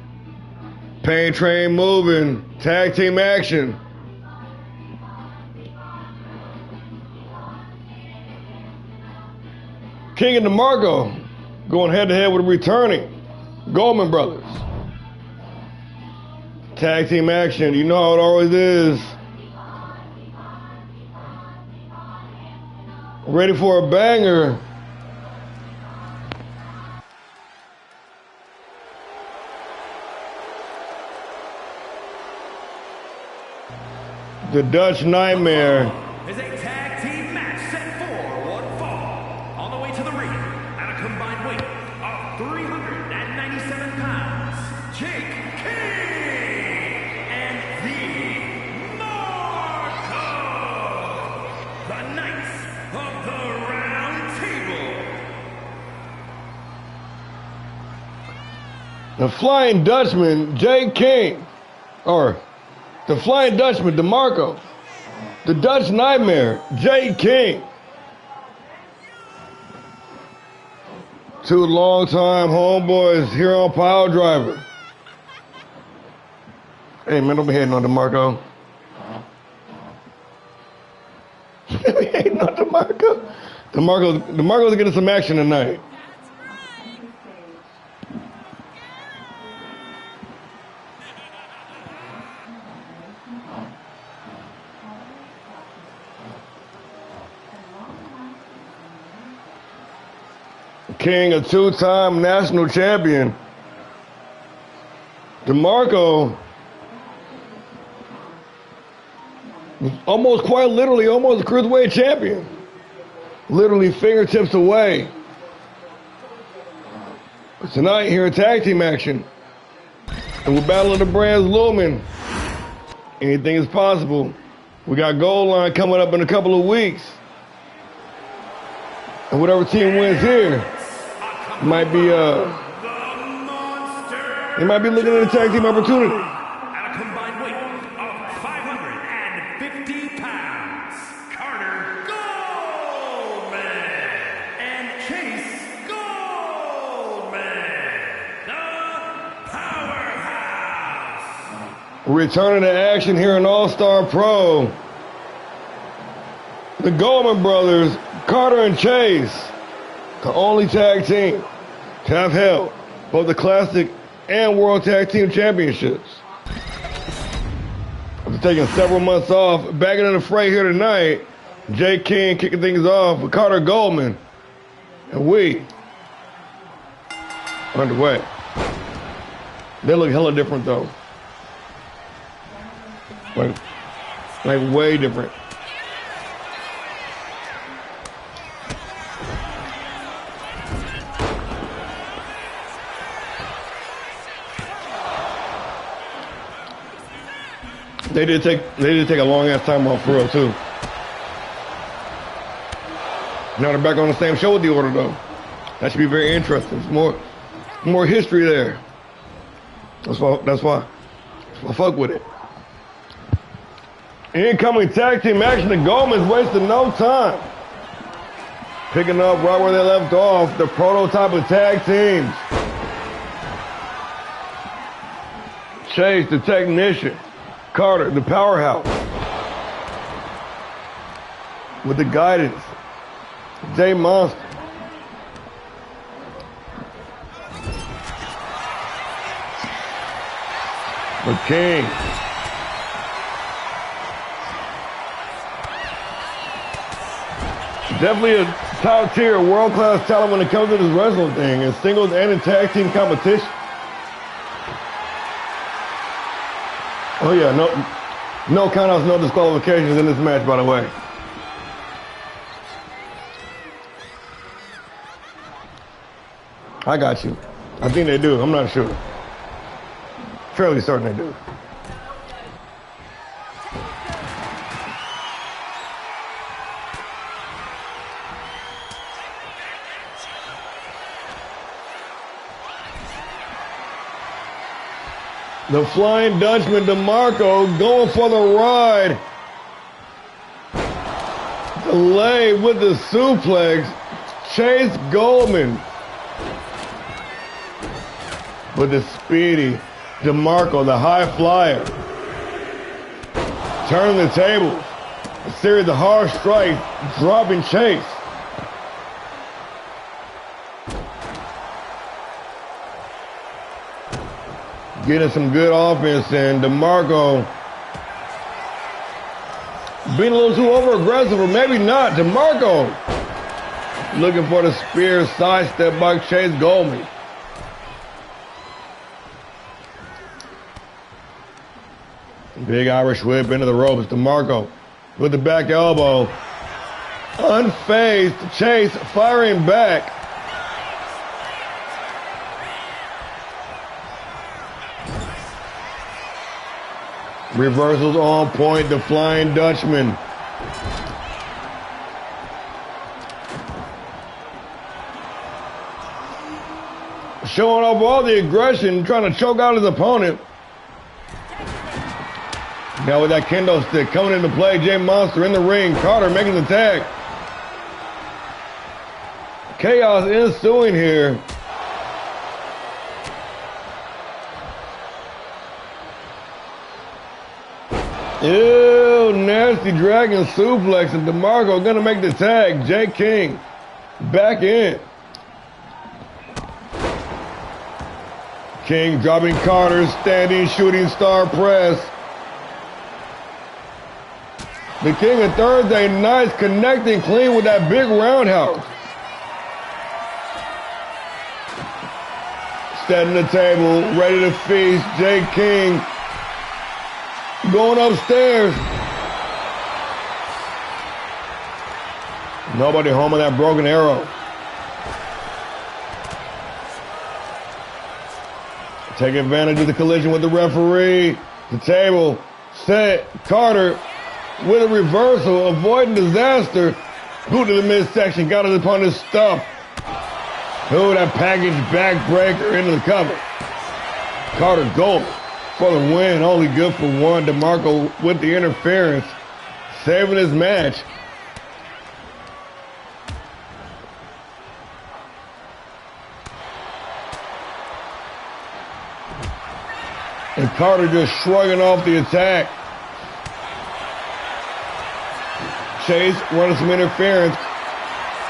Pain train moving, tag team action. King and DeMarco going head to head with the returning Goldman brothers. Tag team action, you know how it always is. Ready for a banger. The Dutch Nightmare. Is a tag team match set for one fall. On the way to the ring at a combined weight of 397 pounds, Jake King and the Marco, the Knights of the Round Table. The Flying Dutchman, Jake King. Or the Flying Dutchman, DeMarco. The Dutch Nightmare, Jay King. Two long-time homeboys here on PileDriver. Hey, man, don't be hating on DeMarco. Don't be hating on DeMarco. DeMarco's getting some action tonight. King, a two-time national champion. DeMarco, almost quite literally, almost a cruiserweight champion. Literally fingertips away. But tonight, here in tag team action, and with Battle of the Brands looming, anything is possible. We got Gold Line coming up in a couple of weeks. And whatever team wins here, might be they might be looking at a tag team opportunity. At a combined weight of 550 pounds, Carter Goldman and Chase Goldman, the Powerhouse. Returning to action here in All-Star Pro. The Goldman brothers, Carter and Chase, the only tag team to have held both the Classic and World Tag Team Championships. After taking several months off, back into the fray here tonight, Jay King kicking things off with Carter Goldman. And we underway. They look hella different though. Like way different. They did take a long ass time off for real too. Now they're back on the same show with the Order though. That should be very interesting. There's more history there. That's why I fuck with it. Incoming tag team action. The Goldman's wasting no time. Picking up right where they left off. The prototype of tag teams. Chase, the technician. Carter, the powerhouse. With the guidance. Jay Monster. The King. Definitely a top tier, world-class talent when it comes to this wrestling thing, in singles and in tag team competition. Oh yeah, no countouts, no disqualifications in this match, by the way. I got you. I think they do. I'm not sure. Fairly certain they do. The Flying Dutchman, DeMarco, going for the ride. Delayed with the suplex. Chase Goldman. With the speedy DeMarco, the high flyer. Turning the tables. A series of hard strikes, dropping Chase. Getting some good offense in. DeMarco being a little too over-aggressive, or maybe not. DeMarco looking for the spear sidestep by Chase Goldman. Big Irish whip into the ropes. DeMarco with the back elbow. Unfazed. Chase firing back. Reversals on point. The Flying Dutchman. Showing off all the aggression, trying to choke out his opponent. Now with that kendo stick coming into play, Jay Monster in the ring. Carter making the tag. Chaos ensuing here. Ew, nasty dragon suplex, and DeMarco gonna make the tag. Jay King back in. King dropping Carter, standing shooting star press. The King of Thursday Nights connecting clean with that big roundhouse. Setting the table, ready to feast. Jay King going upstairs. Nobody home on that broken arrow. Take advantage of the collision with the referee. The table set. Carter with a reversal, avoiding disaster. Boot to the midsection, got it upon his stuff. Oh, that package backbreaker into the cover. Carter Goldman for the win, only good for one. DeMarco with the interference, saving his match. And Carter just shrugging off the attack. Chase running some interference,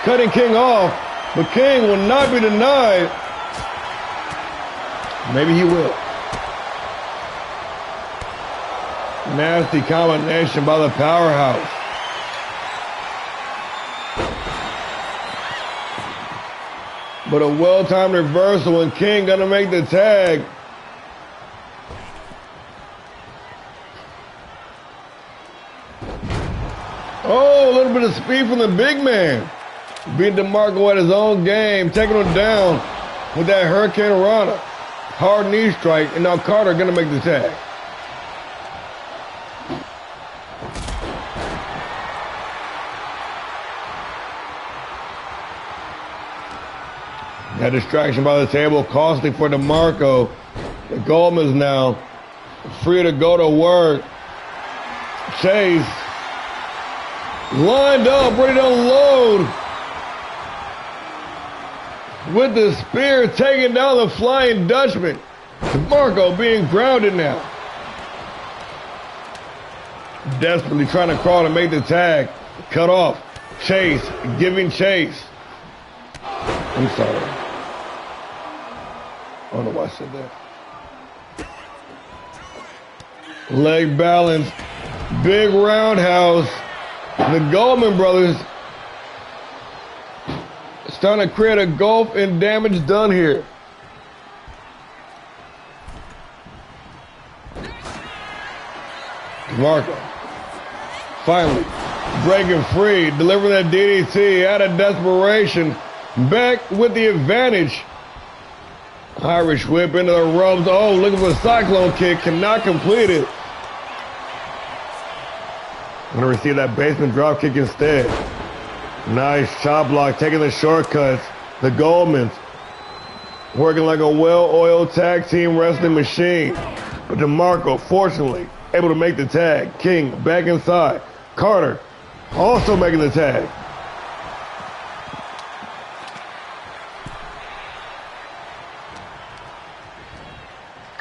cutting King off, but King will not be denied. Maybe he will. Nasty combination by the powerhouse. But a well-timed reversal, and King gonna make the tag. Oh, a little bit of speed from the big man. Beat DeMarco at his own game, taking him down with that Hurricane Rana. Hard knee strike, and now Carter gonna make the tag. That distraction by the table, costly for DeMarco. The Goldman's now free to go to work. Chase lined up, ready to unload. With the spear, taking down the Flying Dutchman. DeMarco being grounded now. Desperately trying to crawl to make the tag. Cut off. Chase, giving chase. I'm sorry. I don't know why I said that. Leg balance. Big roundhouse. The Goldman brothers starting to create a gulf and damage done here. DeMarco finally breaking free, delivering that DDT out of desperation. Back with the advantage. Irish whip into the ropes. Oh, looking for a cyclone kick. Cannot complete it. Going to receive that basement drop kick instead. Nice chop block, taking the shortcuts. The Goldmans working like a well-oiled tag team wrestling machine. But DeMarco, fortunately, able to make the tag. King back inside. Carter also making the tag.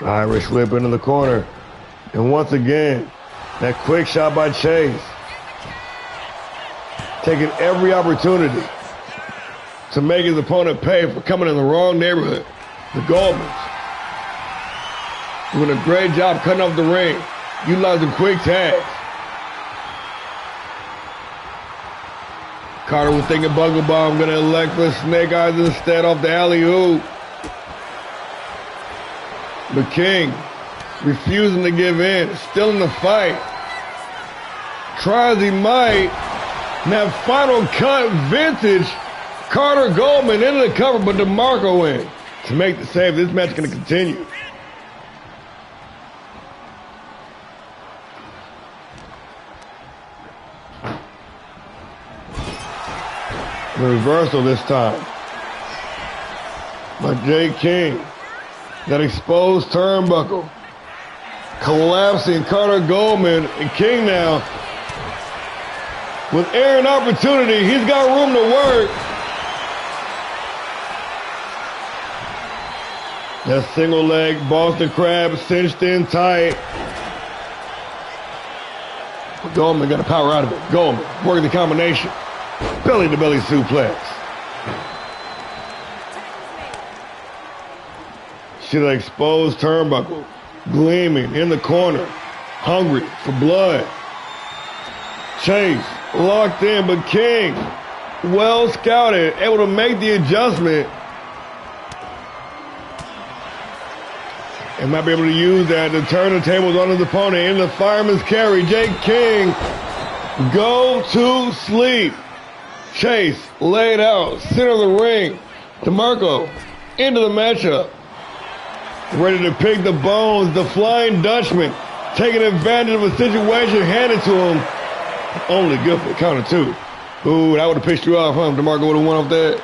Irish whip into the corner. And once again, that quick shot by Chase. Taking every opportunity to make his opponent pay for coming in the wrong neighborhood. The Goldmans doing a great job cutting off the ring, utilizing quick tags. Carter was thinking Bugle Bomb, gonna elect for Snake Eyes instead off the alley-oop. But King refusing to give in, still in the fight. Try as he might. And that final cut, vintage Carter Goldman into the cover, but DeMarco in to make the save. This match is going to continue. The reversal this time by Jay King. That exposed turnbuckle. Collapsing Carter Goldman, and King now with air and opportunity. He's got room to work. That single leg Boston Crab cinched in tight. Goldman got to power out of it. Goldman working the combination. Belly to belly suplex. See that exposed turnbuckle gleaming in the corner, hungry for blood. Chase locked in, but King, well scouted, able to make the adjustment. And might be able to use that to turn the tables on his opponent in the fireman's carry. Jake King, go to sleep. Chase laid out, center of the ring. DeMarco into the matchup. Ready to pick the bones, the Flying Dutchman, taking advantage of a situation handed to him. Only good for the counter, too. Ooh, that would have pissed you off, huh? DeMarco would have won off that.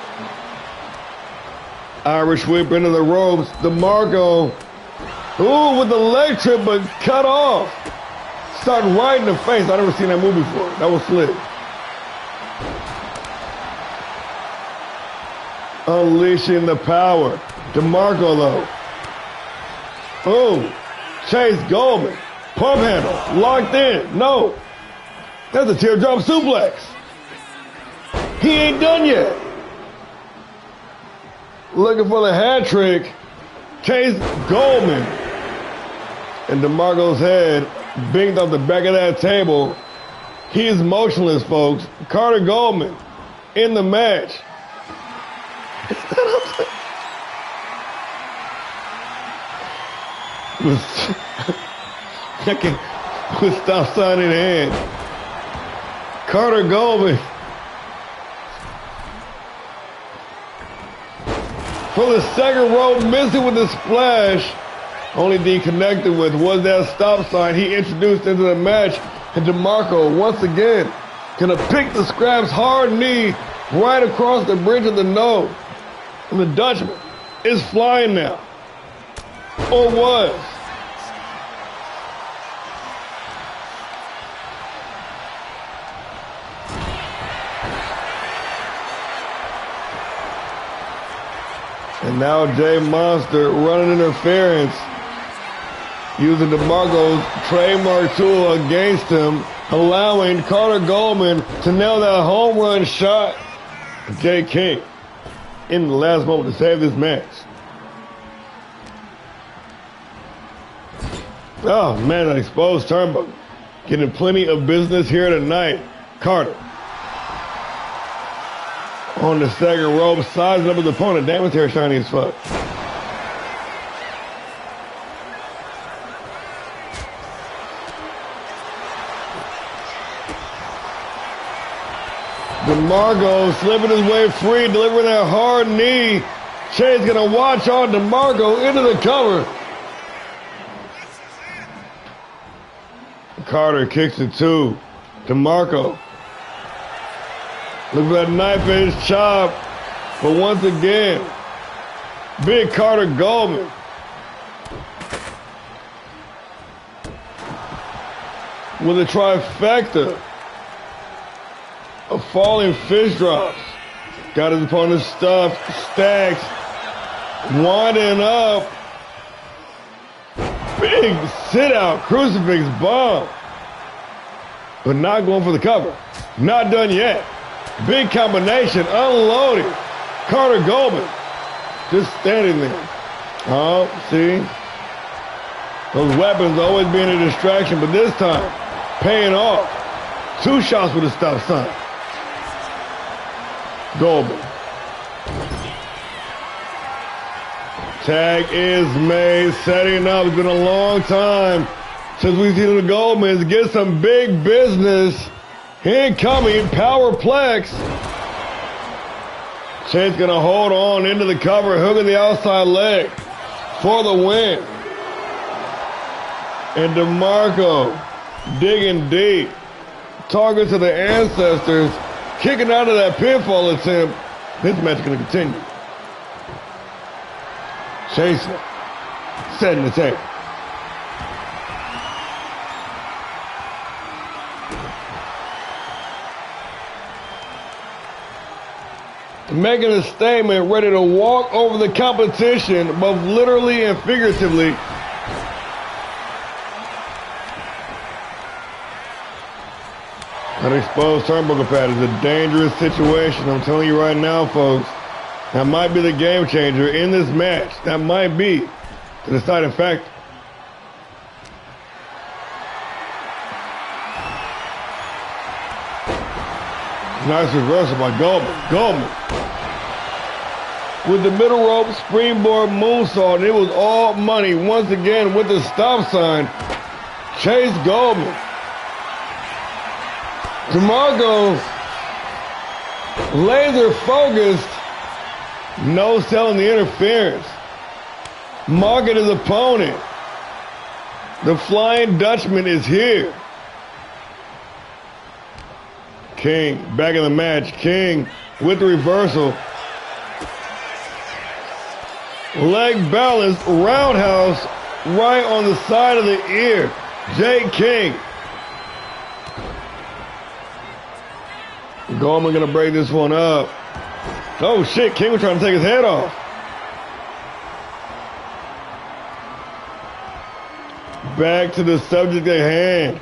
Irish whip into the ropes. DeMarco, ooh, with the leg trip, but cut off. Starting right in the face. I've never seen that move before. That was slick. Unleashing the power. DeMarco, though. Oh, Chase Goldman, pump handle, locked in. No, that's a teardrop suplex. He ain't done yet. Looking for the hat trick. Chase Goldman. And DeMarco's head binged off the back of that table. He is motionless, folks. Carter Goldman in the match. With stop sign in hand. Carter Goldman for the second rope, missing with the splash. Only D connected with was that stop sign he introduced into the match. And DeMarco once again gonna pick the scraps, hard knee right across the bridge of the nose. And the Dutchman is flying now. Or was. And now Jay Monster running interference, using DeMarco's trademark tool against him, allowing Carter Goldman to nail that home run shot. Jay King in the last moment to save this match. Oh man, that exposed turnbuckle. Getting plenty of business here tonight. Carter on the second rope, sizing up his opponent. Damn, his hair shiny as fuck. DeMarco slipping his way free, delivering that hard knee. Chase gonna watch on DeMarco into the cover. Carter kicks it too. DeMarco. Look for that knife edge chop. But once again, big Carter Goldman. With a trifecta of falling fish drops. Got his opponent stuffed, stacks, winding up. Big sit-out crucifix bomb. But not going for the cover. Not done yet. Big combination, unloading. Carter Goldman just standing there. Oh, see? Those weapons always being a distraction, but this time, paying off. 2 shots with a stop sign. Goldman. Tag is made, setting up. It's been a long time since we've seen the Goldmans get some big business. Incoming powerplex. Chase gonna hold on into the cover, hooking the outside leg for the win. And DeMarco digging deep. Target to the ancestors, kicking out of that pinfall attempt. This match is gonna continue. Chase setting the table. Making a statement, ready to walk over the competition, both literally and figuratively. An exposed turnbuckle pad is a dangerous situation. I'm telling you right now, folks. That might be the game changer in this match. That might be the deciding factor. Nice reversal by Goldman. Goldman. With the middle rope springboard moonsault, and it was all money. Once again with the stop sign, Chase Goldman. DeMarco, laser focused, no selling the interference. Marking his opponent. The Flying Dutchman is here. King back in the match. King with the reversal. Leg balance, roundhouse right on the side of the ear. Jake King. Goldman gonna break this one up. Oh shit, King was trying to take his head off. Back to the subject at hand.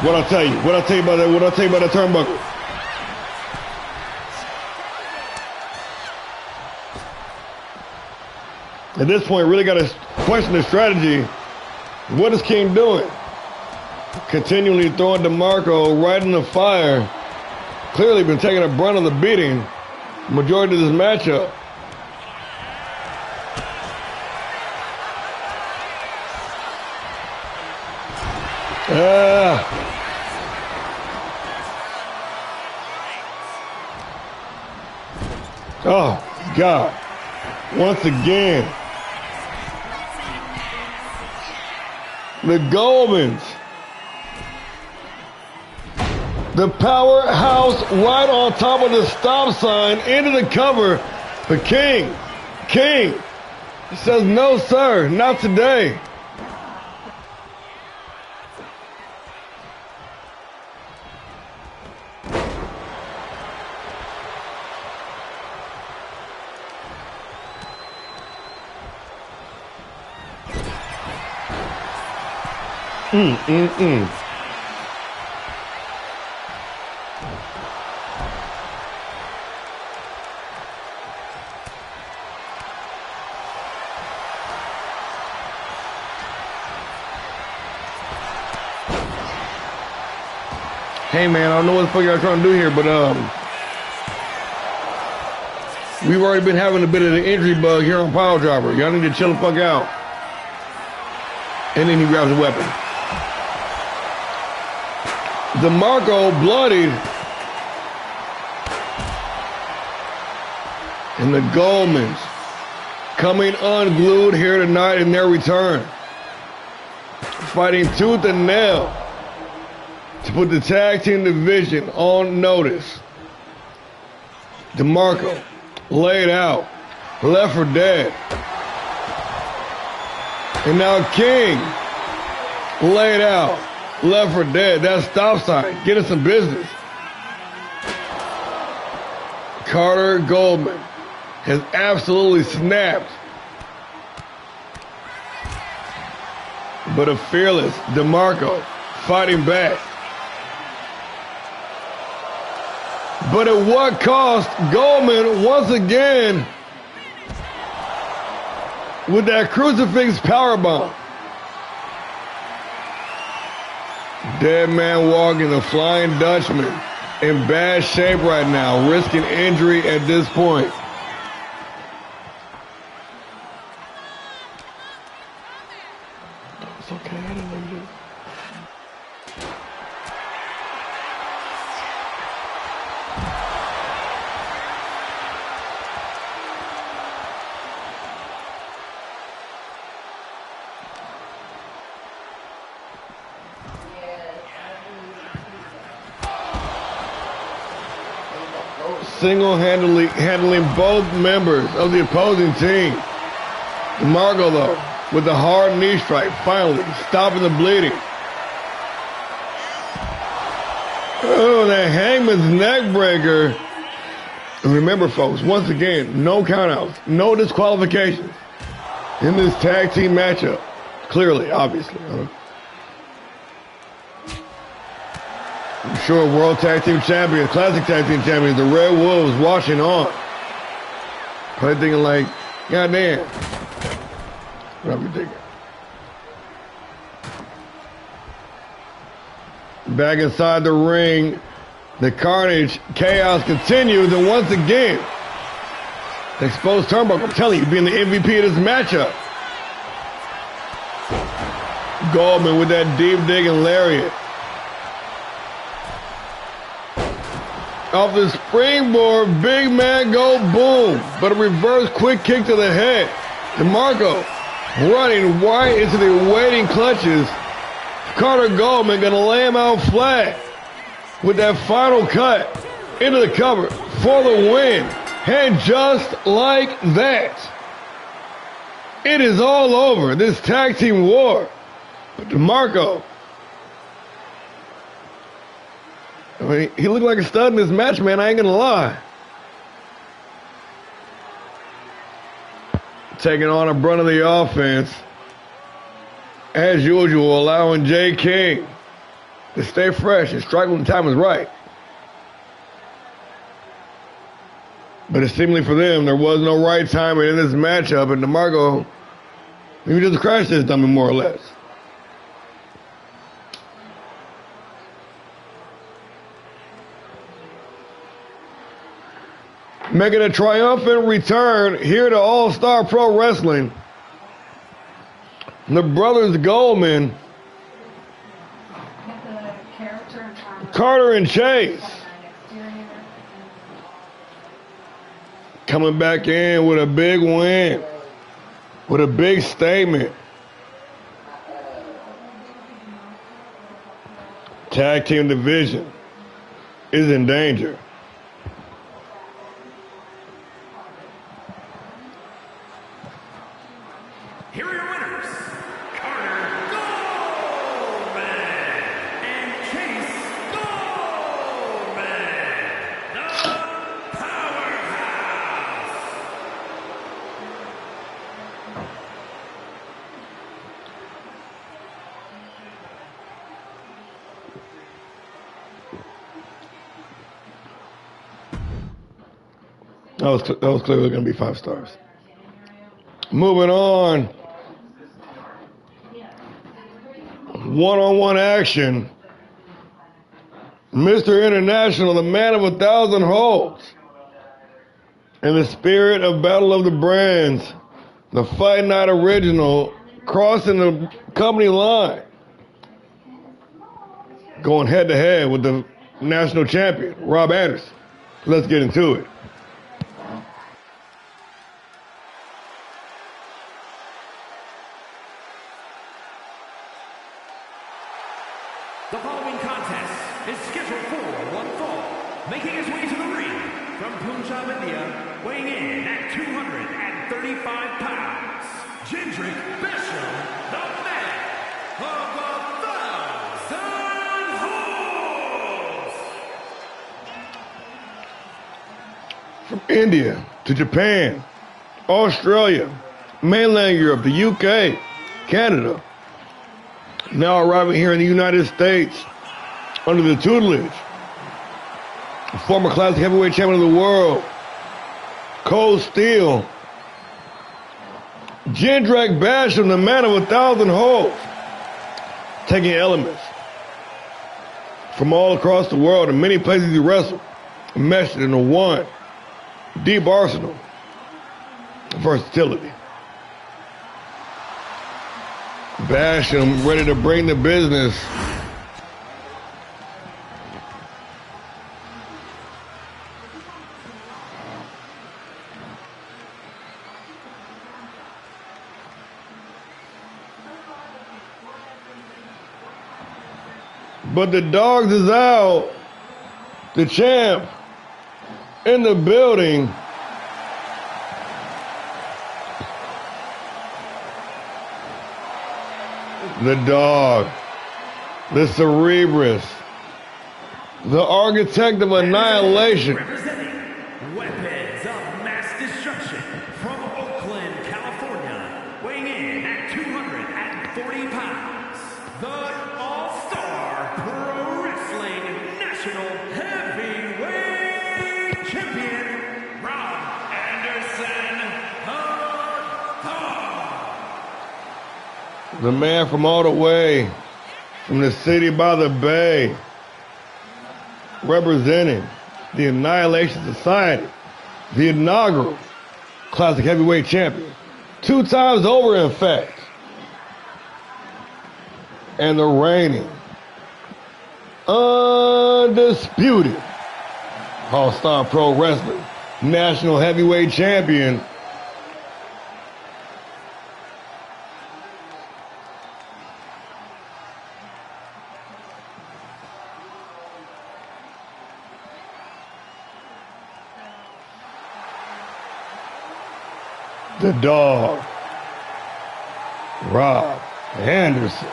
What'd I tell you? What'd I tell you about that? What'd I tell you about that turnbuckle? At this point, really got to question the strategy. What is King doing? Continually throwing DeMarco right in the fire. Clearly been taking a brunt of the beating majority of this matchup. Oh, God. Once again. The Goldmans. The powerhouse right on top of the stop sign into the cover. But King says, no, sir, not today. Hey man, I don't know what the fuck y'all trying to do here, but we've already been having a bit of an injury bug here on PileDriver. Y'all need to chill the fuck out. And then he grabs a weapon. DeMarco bloodied, And the Goldmans coming unglued here tonight in their return. Fighting tooth and nail to put the tag team division on notice. DeMarco laid out, left for dead. And now King laid out, left for dead. That's stop sign, get us some business. Carter Goldman has absolutely snapped. But a fearless DeMarco fighting back. But at what cost? Goldman once again with that crucifix powerbomb. Dead man walking, the Flying Dutchman in bad shape right now, risking injury at this point. It's okay, I didn't know you. Single-handedly handling both members of the opposing team. DeMarco, though, with the hard knee strike, finally stopping the bleeding. Oh, the Hangman's neck breaker. And remember, folks, once again, no countouts, no disqualifications in this tag team matchup. Clearly, obviously. I'm sure World Tag Team Champions, Classic Tag Team Champions, the Red Wolves watching on. Probably thinking like, God damn. What are we thinking? Back inside the ring, the carnage, chaos continues, and once again, the exposed turnbuckle, I'm telling you, being the MVP of this matchup. Goldman with that deep digging lariat. Off the springboard, big man go boom, but a reverse quick kick to the head. DeMarco running right into the waiting clutches. Carter Goldman gonna lay him out flat with that final cut into the cover for the win. And just like that, it is all over, this tag team war. But DeMarco, I mean, he looked like a stud in this match, man. I ain't gonna lie. Taking on a brunt of the offense. As usual, allowing Jay King to stay fresh and strike when the time is right. But it seemingly for them, there was no right timing in this matchup, and DeMarco maybe just crashed this dummy more or less. Making a triumphant return here to All-Star Pro Wrestling, the brothers Goldman, Carter and Chase, coming back in with a big win, with a big statement. Tag team division is in danger. Here are your winners, Carter Goldman and Chase Goldman, the Powerhouse. That was clearly going to be 5 stars. Moving on. One-on-one action. Mr. International, the man of 1,000 holds. In the spirit of Battle of the Brands, the Fight Night Original, crossing the company line. Going head-to-head with the national champion, Rob Anderson. Let's get into it. The following contest is scheduled for one fall. Making his way to the ring from Punjab, India, weighing in at 235 pounds, Jindrak Besham, the man of 1,000 holds. From India to Japan, Australia, mainland Europe, the UK, Canada, now arriving here in the United States under the tutelage of former classic heavyweight champion of the world, Cold Steel, Jindrak Besham, the man of 1,000 holds, taking elements from all across the world and many places he wrestled, meshed it into one deep arsenal of versatility. Besham ready to bring the business. But the dogs is out. The champ in the building. The dog, the Cerebrus, the architect of annihilation. Representing weapons of mass destruction from Oakland, California, weighing in at 240 pounds, the ALLSTAR Pro Wrestling National Heavyweight Champion, Rob Anderson, The man from all the way from the city by the bay, representing the Annihilation Society, the inaugural classic heavyweight champion, 2 times over in fact, and the reigning, undisputed ALLSTAR Pro Wrestling National Heavyweight Champion, the dog, Rob Anderson.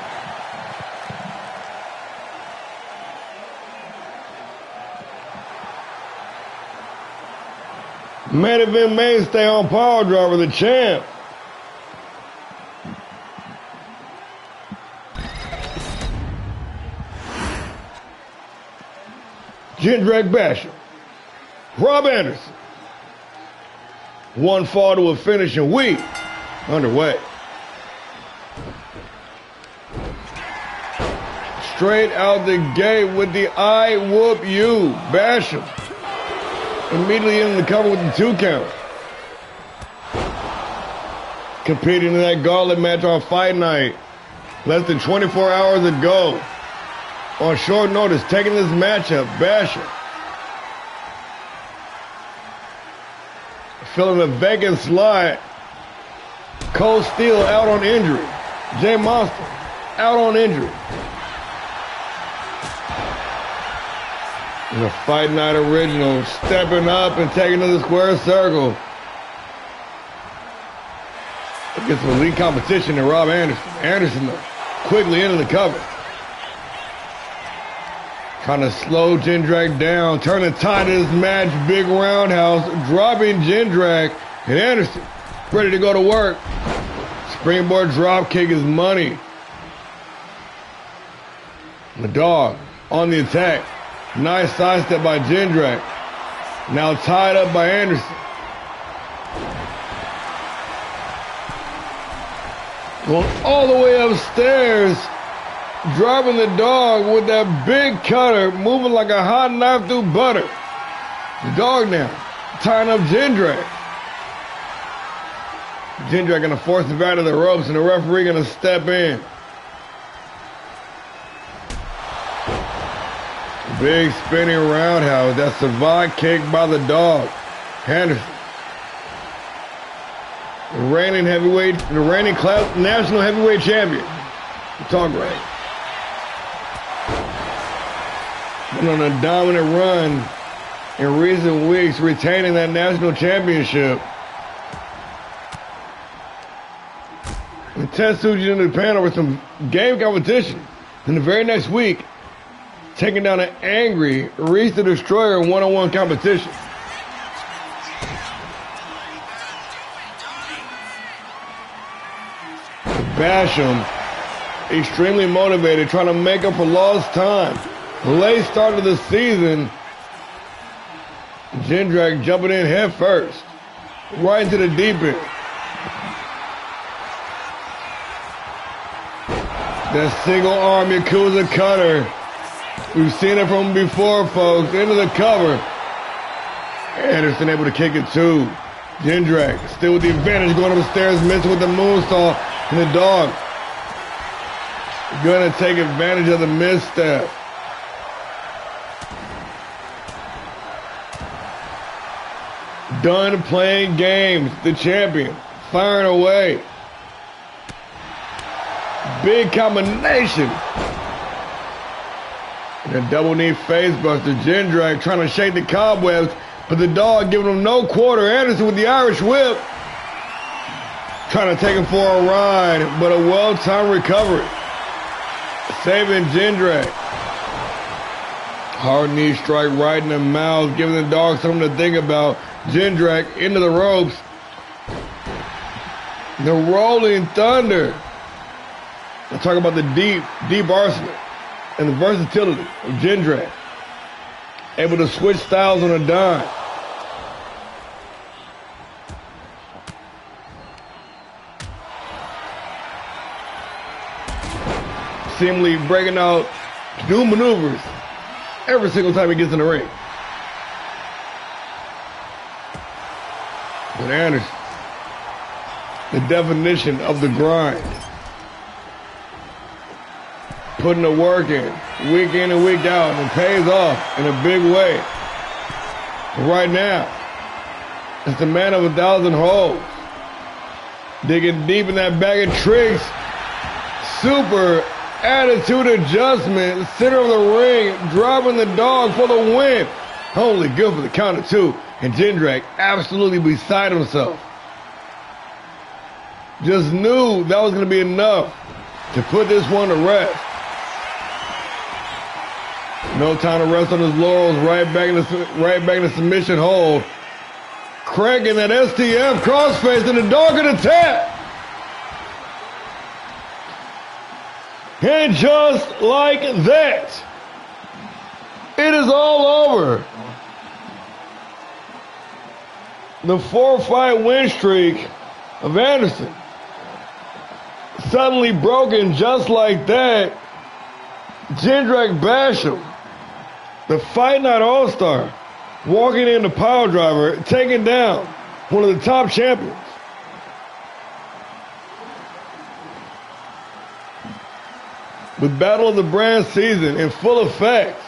Main event mainstay on PileDriver, the champ. Jindrak Besham, Rob Anderson. One fall to a finish and we underway. Straight out the gate with the I whoop you, Besham. Immediately in the cover with the 2 count. Competing in that gauntlet match on Fight Night less than 24 hours ago. On short notice, taking this matchup, Besham. Filling a vacant slot. Cold Steel out on injury. Jay Monster out on injury. And the Fight Night original stepping up and taking to the square circle. Against some elite competition in Rob Anderson. Anderson quickly into the cover. Trying to slow Jindrak down, turn the tide of this match, big roundhouse, dropping Jindrak, and Anderson ready to go to work. Springboard drop kick is money. The dog on the attack. Nice sidestep by Jindrak. Now tied up by Anderson. Going all the way upstairs. Driving the dog with that big cutter, moving like a hot knife through butter. The dog now, tying up Jindrak. Jindrak gonna force him out of the ropes and the referee gonna step in. Big spinning roundhouse, that savant kick by the dog. Anderson. The reigning national heavyweight champion. Talk right. Been on a dominant run in recent weeks, retaining that national championship. And Tetsuji into Japan over some game competition. And the very next week, taking down an angry Reese the Destroyer in one-on-one competition. Basham, extremely motivated, trying to make up for lost time. Late start of the season. Jindrak jumping in head first, right into the deep end. That single arm Yakuza cutter. We've seen it from before, folks. Into the cover. Anderson able to kick it too. Jindrak still with the advantage, going up the stairs, missing with the moonsault. And the dog gonna take advantage of the misstep. Done playing games. The champion firing away. Big combination. And a double knee face buster. Jindrak trying to shake the cobwebs, but the dog giving him no quarter. Anderson with the Irish whip. Trying to take him for a ride, but a well-timed recovery. Saving Jindrak. Hard knee strike right in the mouth, giving the dog something to think about. Jindrak into the ropes. The Rolling Thunder. I'll talk about the deep arsenal and the versatility of Jindrak. Able to switch styles on a dime. Seemingly breaking out new maneuvers every single time he gets in the ring. But Anderson, the definition of the grind. Putting the work in and week out, and it pays off in a big way. But right now, it's the man of 1,000 holes. Digging deep in that bag of tricks. Super attitude adjustment, center of the ring, dropping the dog for the win. Only good for the count of two. And Jindrak absolutely beside himself. Just knew that was going to be enough to put this one to rest. No time to rest on his laurels. Right back in the submission hold. Cranking that STF crossface and the dog in the tap. And just like that, it is all over. The 4-fight win streak of Anderson suddenly broken just like that. Jindrak Basham, the Fight Night All-Star, walking into PileDriver, taking down one of the top champions. With Battle of the Brand season in full effect,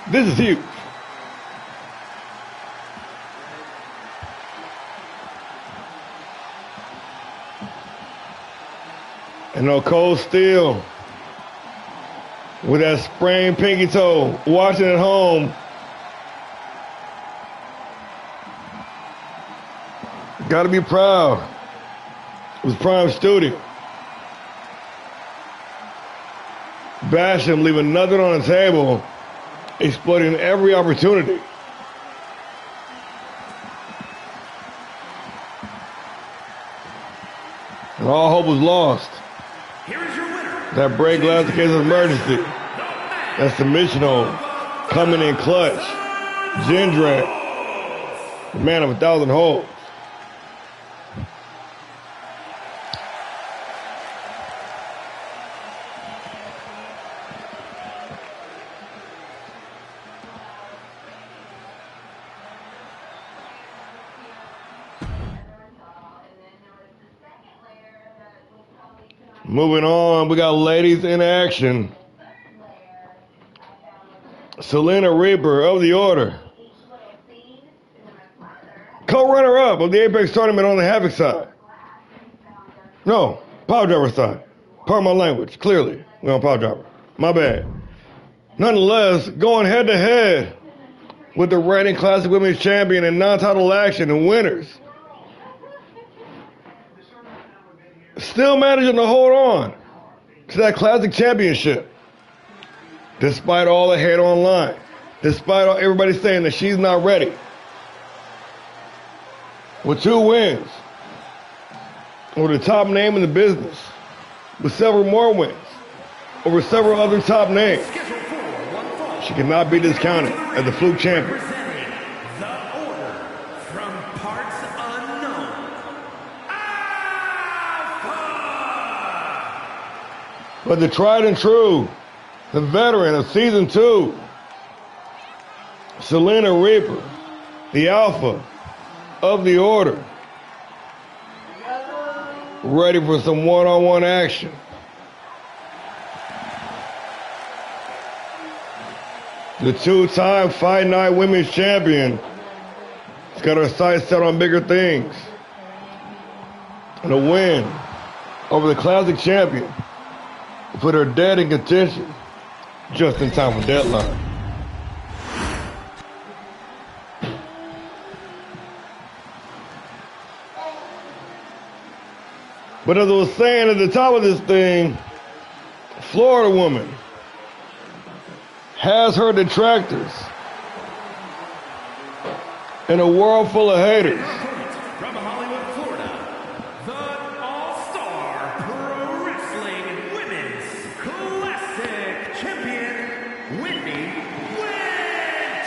this is huge. And no Cold Steel with that sprained pinky toe, watching at home. Gotta be proud. It was Prime Studio. Basham leaving nothing on the table, exploiting every opportunity. And all hope was lost. Here is your winner. That break last in case of emergency. That submission hold coming in clutch. Jindrak, the man of 1,000 holds. Moving on, we got ladies in action. Selena Reaper of the Order. Co-runner-up of the Apex tournament on the Havoc side. No, PileDriver side. Pardon my language, clearly. We're on PileDriver. My bad. Nonetheless, going head to head with the reigning Classic Women's Champion in non-title action and winners. Still managing to hold on to that Classic Championship. Despite all the hate online. Despite everybody saying that she's not ready. With 2 wins. Over the top name in the business. With several more wins. Over several other top names. She cannot be discounted as the fluke champion. But the tried and true, the veteran of season 2, Selena Reaper, the alpha of the order, ready for some one-on-one action. The 2-time Fight Night Women's Champion has got her sights set on bigger things. And a win over the Classic Champion put her dead in contention just in time for deadline. But as I was saying at the top of this thing, Florida woman has her detractors in a world full of haters. From Hollywood, Florida, the ALLSTAR Pro Wrestling Women's Classic Champion, Whitney Winters.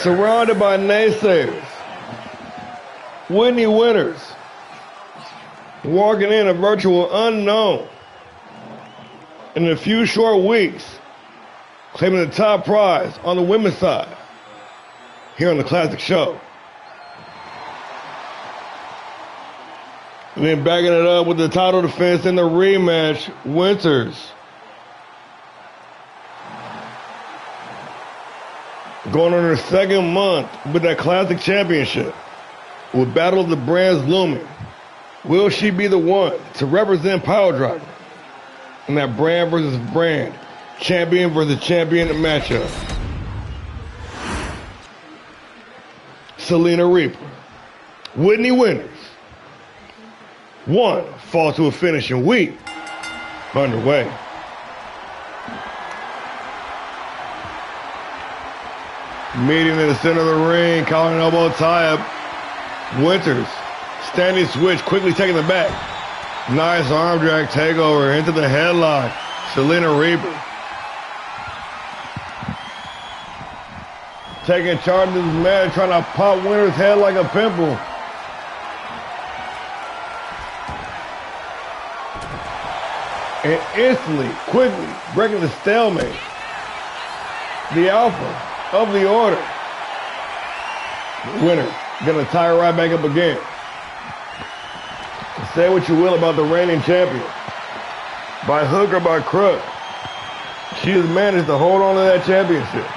Surrounded by naysayers, Whitney Winters walking in a virtual unknown in a few short weeks, claiming the top prize on the women's side here on the Classic Show. And then backing it up with the title defense in the rematch, Winters going on her 2nd month with that Classic Championship. With Battle of the Brands looming, will she be the one to represent PileDriver in that brand versus brand, champion versus champion matchup? Selena Reaper, Whitney Winters, one fall to a finishing week underway. Meeting in the center of the ring, calling an elbow tie-up. Winters, standing switch, quickly taking the back. Nice arm drag takeover into the headlock. Selena Reaper taking charge of this match, trying to pop Winters' head like a pimple. And instantly, quickly, breaking the stalemate. The alpha of the order. Winner, gonna tie her right back up again. Say what you will about the reigning champion. By hook or by crook, she has managed to hold on to that championship.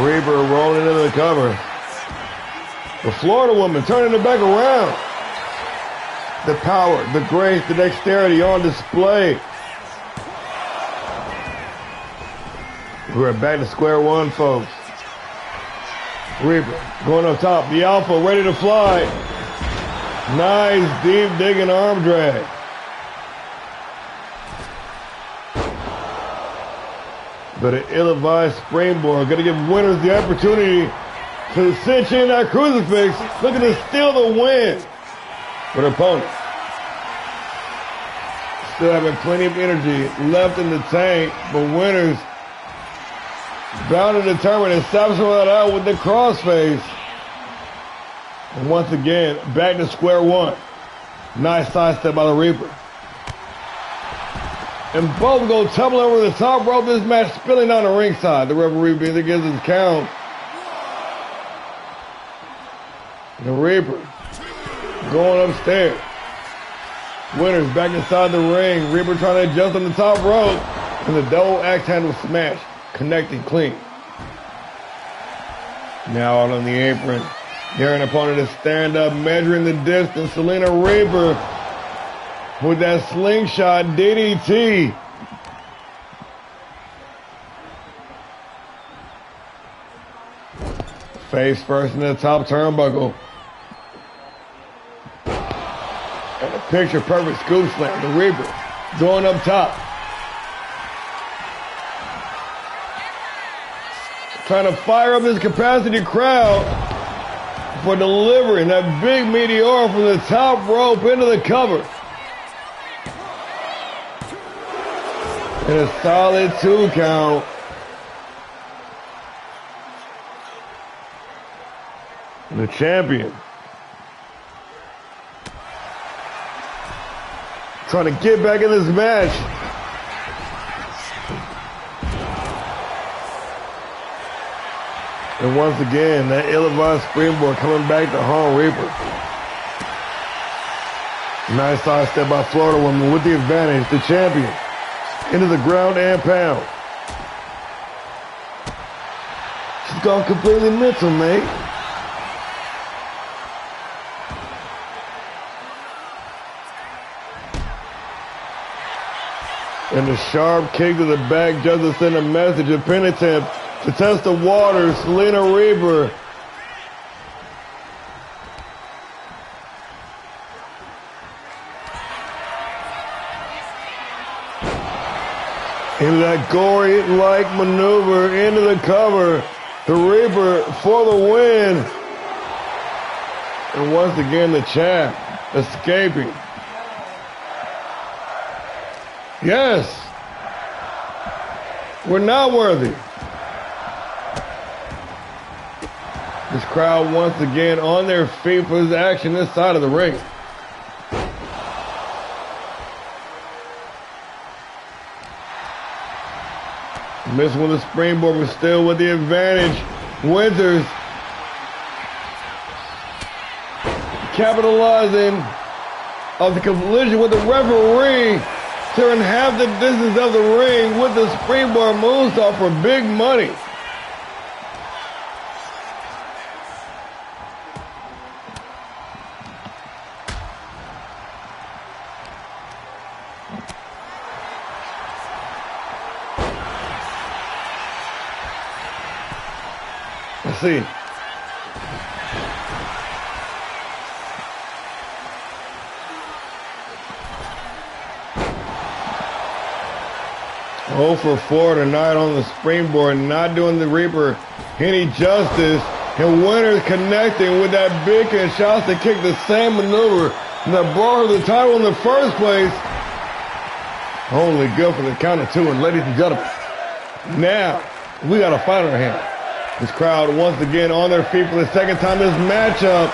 Reaper rolling into the cover. The Florida woman turning it back around. The power, the grace, the dexterity on display. We're back to square one, folks. Reaper going up top. The alpha ready to fly. Nice deep digging arm drag. But an ill-advised springboard. Gonna give Winters the opportunity to cinch in that crucifix. Looking to steal the win for the opponent. Still having plenty of energy left in the tank, but Winters bound and determined and stops that out with the crossface. And once again, back to square one. Nice sidestep by the Reaper. And both go tumbling over the top rope. This match spilling down the ringside. The referee gives his count. The Reaper going upstairs. Winters back inside the ring. Reaper trying to adjust on the top rope. And the double axe handle smash. Connected clean. Now out on the apron. Here an opponent is stand up, measuring the distance. Selena Reaper with that slingshot DDT. Face first in the top turnbuckle. And a picture perfect scoop slam. The Reaper going up top. Trying to fire up this capacity crowd for delivering that big meteor from the top rope into the cover. And a solid 2 count. The champion trying to get back in this match. And once again, that ill-advised springboard coming back to harm Reaper. Nice side step by Florida Woman with the advantage. The champion into the ground and pound. She's gone completely mental, mate. And the sharp kick to the back just to send a message of pin attempt to test the waters. Selena Reaper. Into that gory-like maneuver into the cover. The Reaper for the win. And once again, the champ escaping. Yes, we're not worthy. This crowd once again on their feet for this action this side of the ring. Missing with the springboard, but still with the advantage. Winters capitalizing of the collision with the referee. Clearing half the distance of the ring with the springboard moonsault for big money. Let's see. Oh for 4 tonight on the springboard, not doing the Reaper any justice. And Winters connecting with that big Kinshasa kick, the same maneuver that brought her the title in the first place. Only good for the count of 2. And ladies and gentlemen, now we got a fight on our hand. This crowd once again on their feet for the second time this matchup.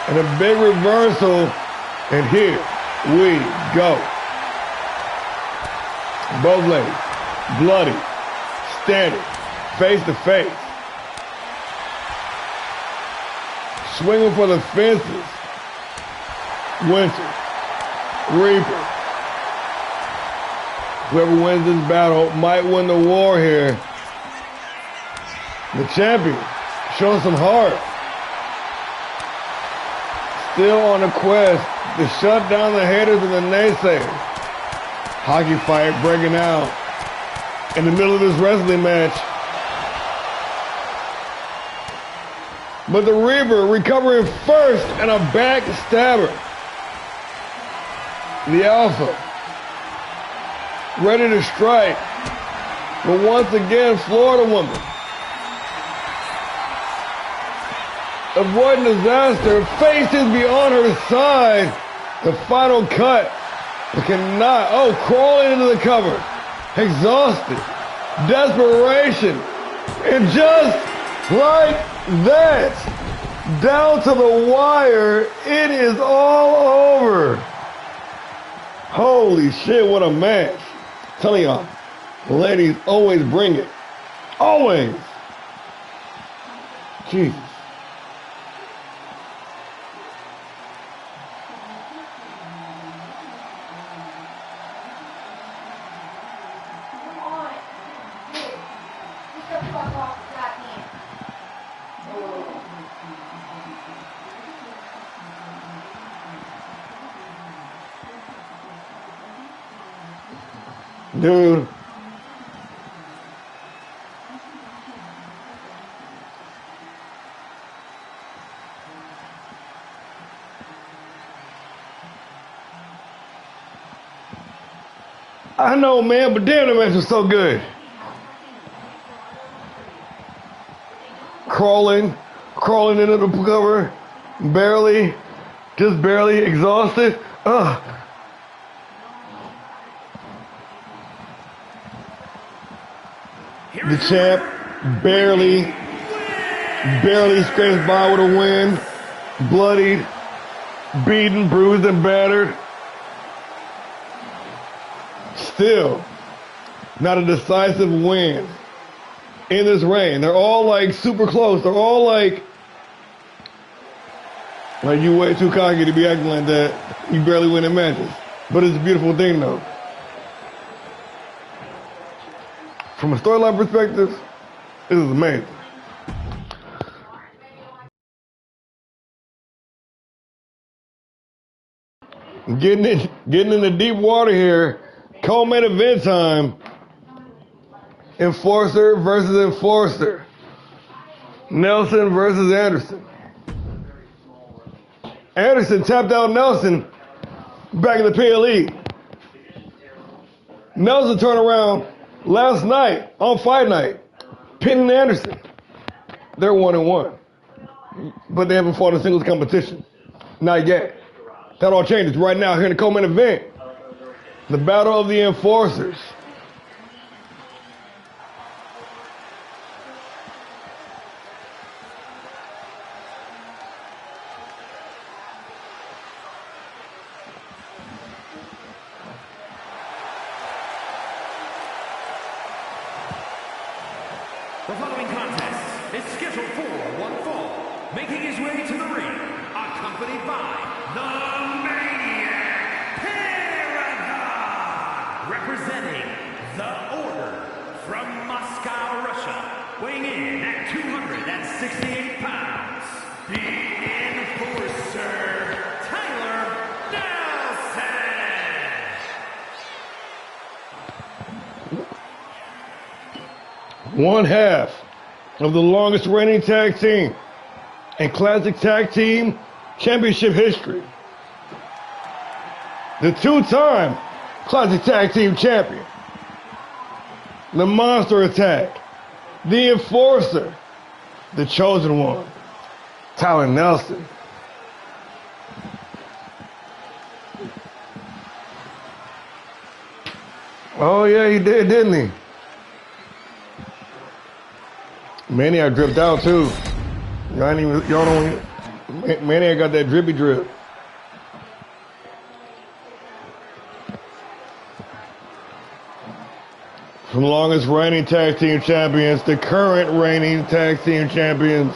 And a big reversal. And here we go. Both ladies, bloody, standing, face to face. Swinging for the fences. Winter, Reaper. Whoever wins this battle might win the war here. The champion showing some heart. Still on a quest to shut down the haters and the naysayers. Hockey fight breaking out in the middle of this wrestling match. But the Reaper recovering first and a backstabber. The Alpha ready to strike. But once again, Florida Woman avoiding disaster. Faces beyond her side. The final cut. But cannot. Oh, crawling into the cover. Exhausted. Desperation. And just like that, down to the wire, it is all over. Holy shit, what a match. I'm telling y'all, ladies always bring it. Always. Jesus. Dude. I know, man, but damn, the match was so good. Crawling into the cover, just barely exhausted. The champ barely scrapes by with a win. Bloodied, beaten, bruised, and battered. Still, not a decisive win in this reign. They're all like super close. They're all like you way too cocky to be acting like that. You barely winning matches. But it's a beautiful thing though. From a storyline perspective, this is amazing. Getting in the deep water here. Co-main event time. Enforcer versus Enforcer. Nelson versus Anderson. Anderson tapped out Nelson back in the PLE. Nelson turned around last night on Fight Night, pinning Anderson. They're 1-1, but they haven't fought in singles competition. Not yet. That all changes right now here in the co-main event. The Battle of the Enforcers. The following contest is scheduled for one fall, making his way to the ring, accompanied by the Maniac Paragon, representing the Order from Moscow, Russia, weighing in at 268 pounds, the Enforcer, Tyler Nelson. One half of the longest reigning tag team in classic tag team championship history. The two-time classic tag team champion. The Monster Attack. The Enforcer. The Chosen One. Tyler Nelson. Oh yeah, he did, didn't he? Maniac dripped out too. Y'all don't. Maniac got that drippy drip. From longest reigning tag team champions to current reigning tag team champions.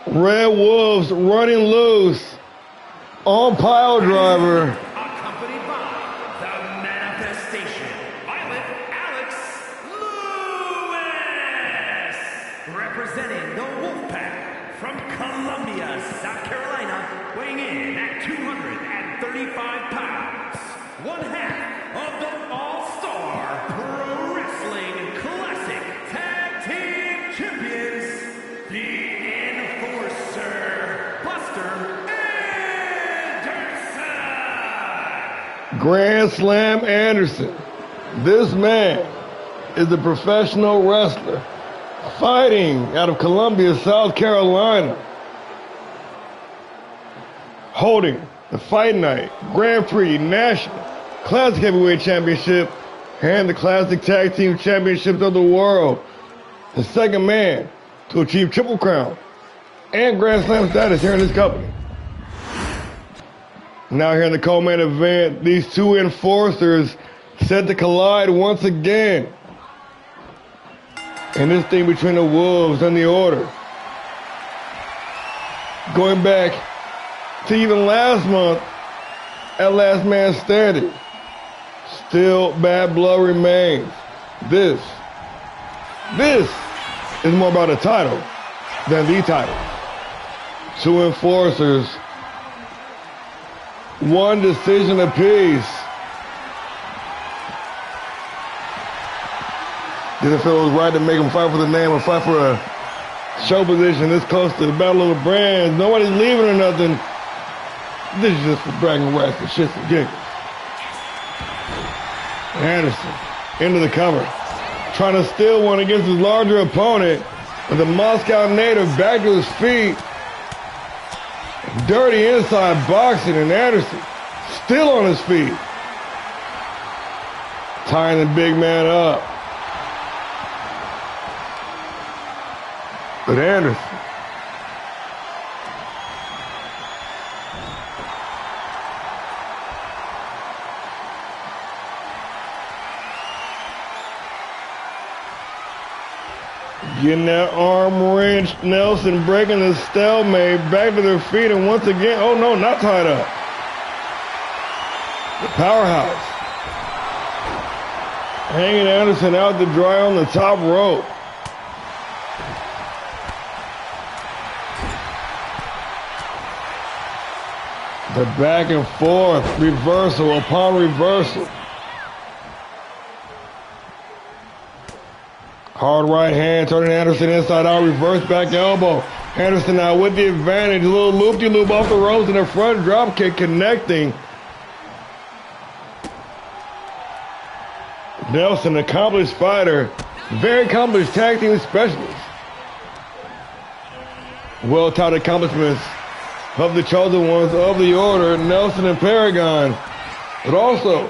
Red Wolves running loose on PileDriver. Representing the Wolfpack from Columbia, South Carolina, weighing in at 235 pounds. One half of the All-Star Pro Wrestling Classic Tag Team Champions, the Enforcer, Buster Anderson. Grand Slam Anderson. This man is a professional wrestler. Fighting out of Columbia, South Carolina. Holding the Fight Night, Grand Prix, National, Classic Heavyweight Championship, and the Classic Tag Team Championships of the world. The second man to achieve Triple Crown and Grand Slam status here in this company. Now here in the co-main event, these two enforcers set to collide once again. And this thing between the Wolves and the Order. Going back to even last month at Last Man Standing. Still bad blood remains. This is more about a title than the title. Two enforcers. One decision apiece. Didn't feel it was right to make him fight for the name or fight for a show position this close to the Battle of the Brands. Nobody's leaving or nothing. This is just for bragging rights and shits and giggles. Anderson into the cover, trying to steal one against his larger opponent, but the Moscow native back to his feet. Dirty inside boxing, and Anderson still on his feet, tying the big man up. But Anderson getting that arm wrenched. Nelson breaking the stalemate, back to their feet, and once again, oh no, not tied up. The powerhouse hanging Anderson out to dry on the top rope. The back and forth, reversal upon reversal. Hard right hand, turning Anderson inside out, reverse back elbow. Anderson now with the advantage, a little loop-de-loop off the ropes and a front drop kick connecting. Nelson, accomplished fighter, very accomplished tag team specialist. Well-taught accomplishments of the chosen ones of the order, Nelson and Paragon. But also,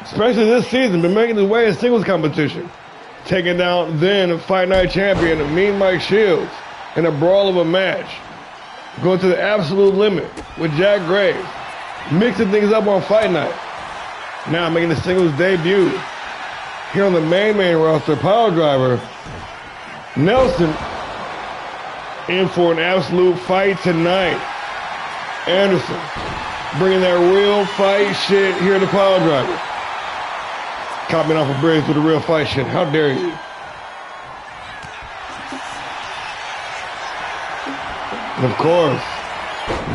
especially this season, been making his way in singles competition, taking down then Fight Night champion Mean Mike Shields in a brawl of a match. Going to the absolute limit with Jack Graves, mixing things up on Fight Night. Now making the singles debut here on the main roster, PileDriver. Nelson in for an absolute fight tonight. Anderson bringing that real fight shit here to PileDriver. Caught off a bridge with the real fight shit. How dare you? And of course,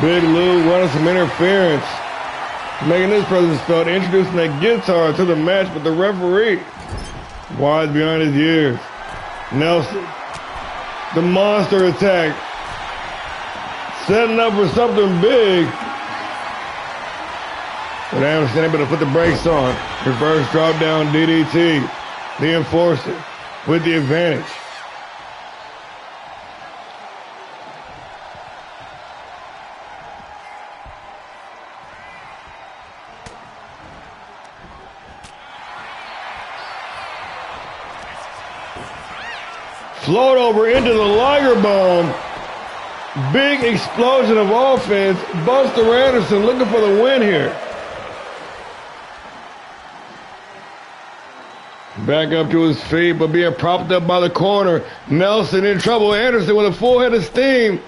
Big Lou running some interference, making his presence felt, introducing that guitar to the match, but the referee, wise behind his years. Nelson, the monster attack, setting up for something big. But Anderson able to put the brakes on. Reverse drop down DDT. The enforcer with the advantage. Float over into the Liger Bomb. Big explosion of offense. Buster Anderson looking for the win here. Back up to his feet, but being propped up by the corner. Nelson in trouble. Anderson with a full head of steam.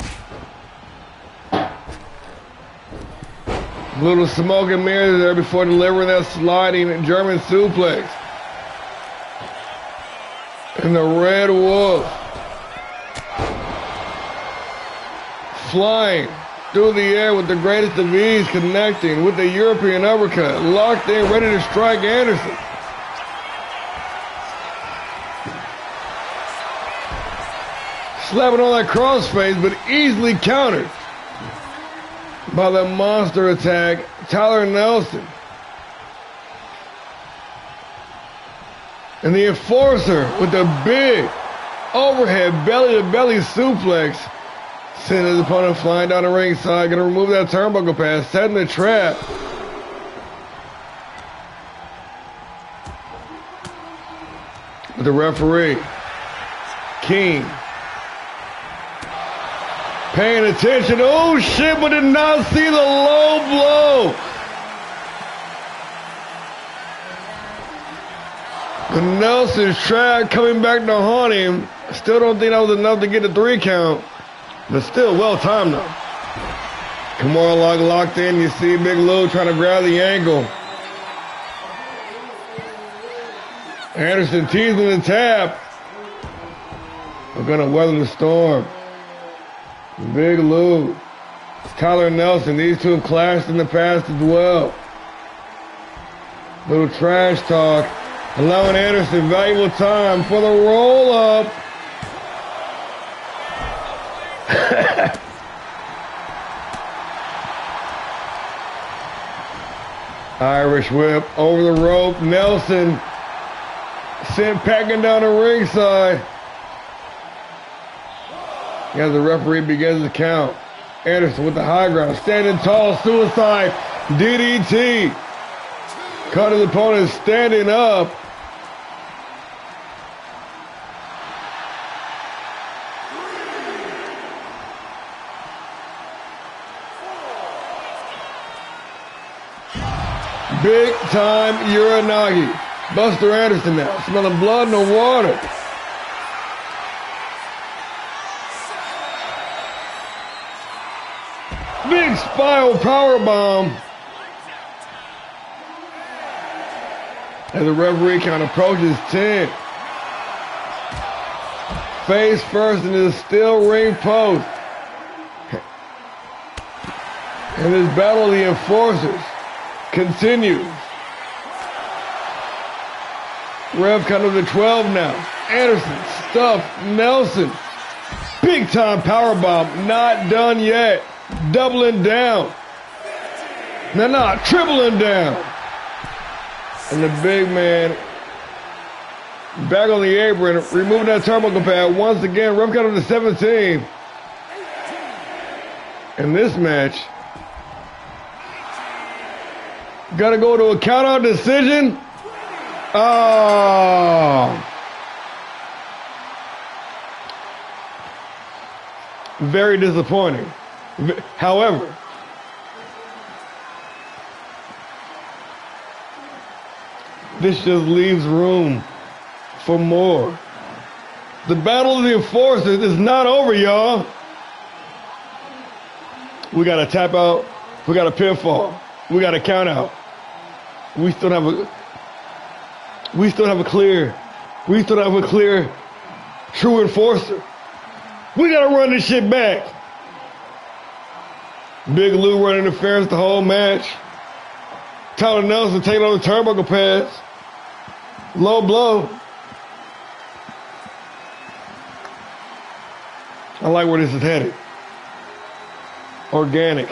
Little smoke and mirrors there before delivering that sliding German suplex. And the Red Wolf flying through the air with the greatest of ease, connecting with the European uppercut. Locked in, ready to strike Anderson. Slapping on that crossface, but easily countered by the monster attack, Tyler Nelson. And the enforcer with the big overhead belly-to-belly suplex, sending his opponent flying down the ringside, gonna remove that turnbuckle pass, setting the trap. With the referee, King, paying attention. Oh shit, but did not see the low blow. The Nelson's trap coming back to haunt him. Still don't think that was enough to get the 3 count, but still well timed though. Kimura locked in. You see Big Lou trying to grab the ankle. Anderson teasing the tap. We're gonna weather the storm. Big Lou, Tyler Nelson, these two have clashed in the past as well. Little trash talk. allowing Anderson valuable time for the roll-up. Irish whip over the rope. Nelson sent packing down the ringside. As the referee begins to count. Anderson with the high ground, standing tall, suicide, DDT. Caught his opponent standing up. Big time Uranagi. Buster Anderson now, smelling blood in the water. Big spiral powerbomb. As the referee count approaches 10. Face first into the steel ring post. And this battle of the enforcers continues. Rev count up to 12 now. Anderson stuffed Nelson. Big time powerbomb. Not done yet. Doubling down. No, tripling down. And the big man back on the apron, removing that turnbuckle pad once again. Rev count up to 17. In this match, gotta go to a count-out decision. Oh. Very disappointing. However, this just leaves room for more. The battle of the enforcers is not over, y'all. We got a tap out. We got a pinfall. We got a count out. We still have a clear true enforcer. We gotta run this shit back. Big Lou running interference the whole match. Tyler Nelson taking on the turnbuckle pads. Low blow. I like where this is headed. Organic.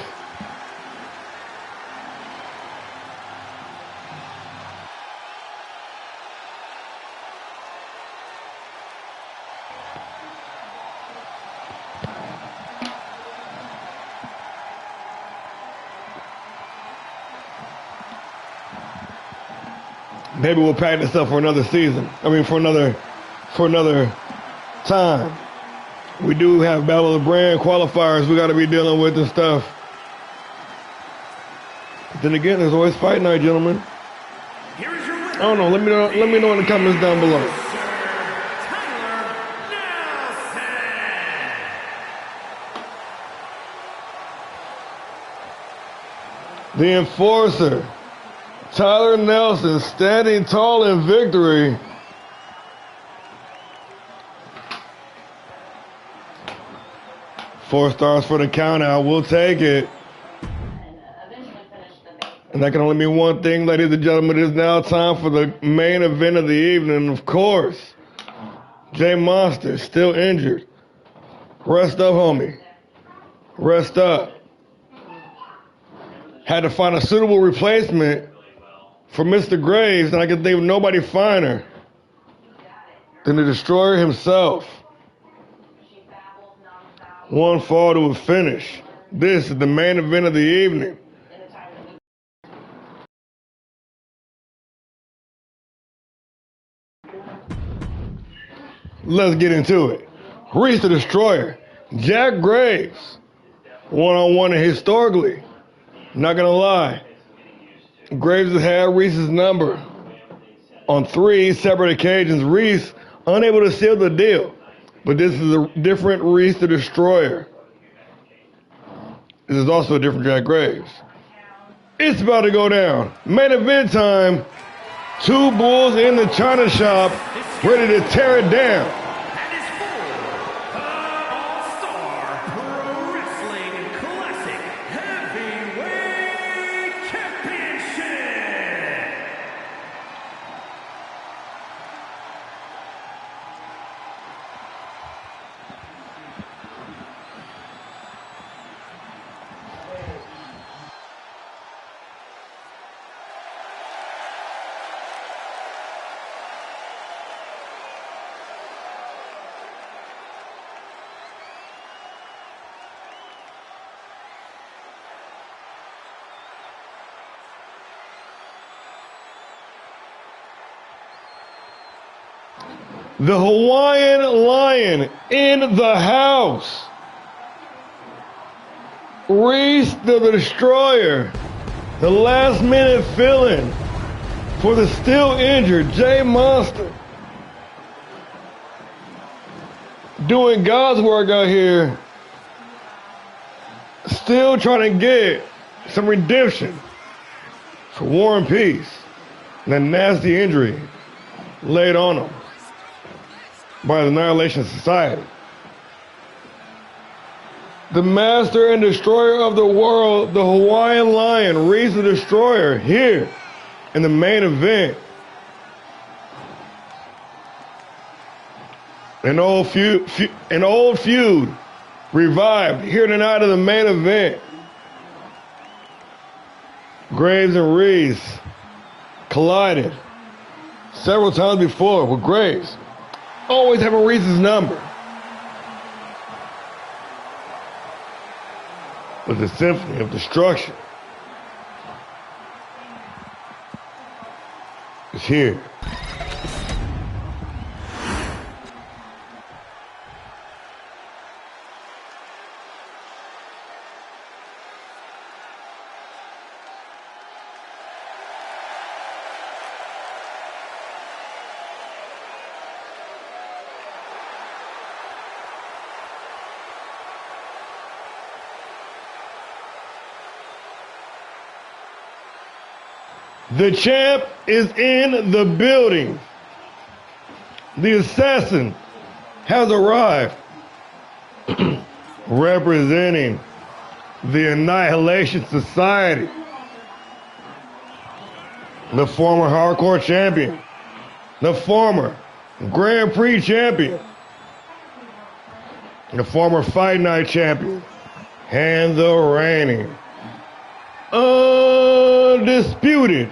Maybe we'll pack this up for another season. For another time. We do have Battle of the Brand qualifiers we got to be dealing with and stuff. But then again, there's always fight night, gentlemen. I don't know. Let me know in the comments down below. The Enforcer, Tyler Nelson, standing tall in victory. Four stars for the count out. We'll take it. And that can only mean one thing, ladies and gentlemen. It is now time for the main event of the evening. Of course, Jay Monster, still injured. Rest up, homie. Rest up. Had to find a suitable replacement for Mr. Graves, and I could think of nobody finer than the Destroyer himself. One fall to a finish. This is the main event of the evening. Let's get into it. Reese the Destroyer, Jack Graves, one-on-one and historically. Not gonna lie, Graves has had Reese's number on 3 separate occasions. Reese unable to seal the deal, but this is a different Reese the Destroyer. This is also a different Jack Graves. It's about to go down. Main event time. Two bulls in the china shop, ready to tear it down. And it's for the ALLSTAR Pro Wrestling Classic Heavyweight Championship. The Hawaiian Lion in the house. Reese the Destroyer, the last minute fill-in for the still injured Jay Monster. Doing God's work out here. Still trying to get some redemption for War and Peace. And that nasty injury laid on him by the Annihilation Society. The master and destroyer of the world, the Hawaiian Lion, Reese the Destroyer, here in the main event. An old feud revived here tonight in the main event. Graves and Reese collided several times before with Graves, always having Reese's number. With the Symphony of Destruction is here. The champ is in the building. The assassin has arrived, representing the Annihilation Society. The former hardcore champion, the former Grand Prix champion, the former Fight Night champion, and the reigning, undisputed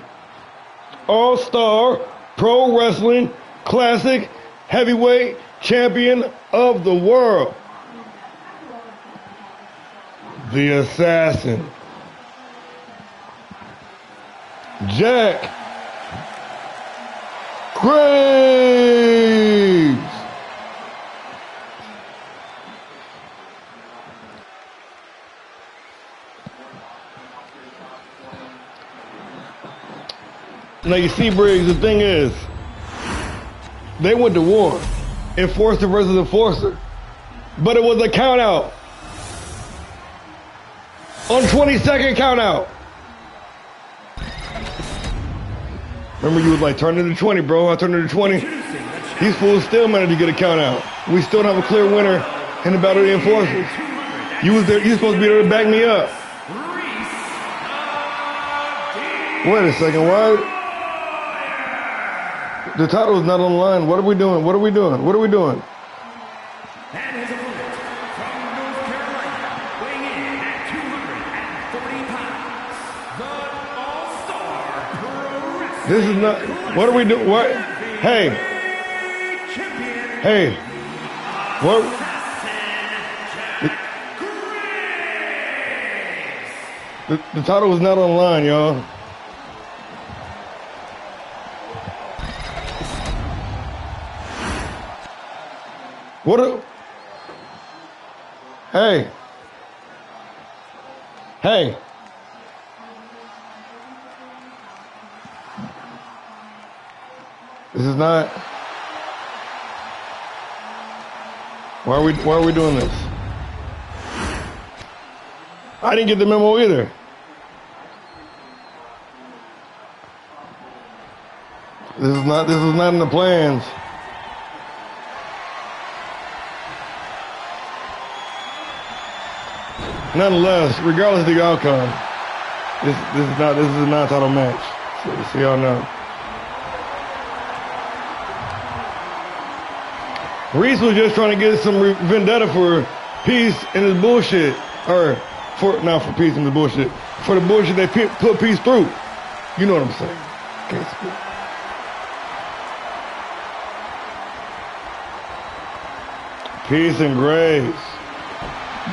All-Star Pro Wrestling Classic Heavyweight Champion of the world, the Assassin, Jack Graves. Now you see, Briggs, the thing is, they went to war, Enforcer versus Enforcer, but it was a count out. On 22nd count out. Remember, you was like, turn into 20, bro. I turned into 20. These fools still managed to get a count out. We still don't have a clear winner in the Battle of the Enforcers. You was there, you supposed to be there to back me up. Wait a second, why? The title is not on the line. What are we doing? What are we doing? What are we doing? And his opponent from North Carolina, weighing in at 240 pounds, the All-Star Pro Wrestling. This is not. What are we doing? What? Hey. Hey. What? The title is not on the line, y'all. What a, hey. Hey. This is not. Why are we doing this? I didn't get the memo either. This is not in the plans. Nonetheless, regardless of the outcome, this is a non-title match. So y'all know. Reese was just trying to get some vendetta for peace and his bullshit, or not for peace and his bullshit, for the bullshit they put peace through. You know what I'm saying? Can't speak. Peace and Graves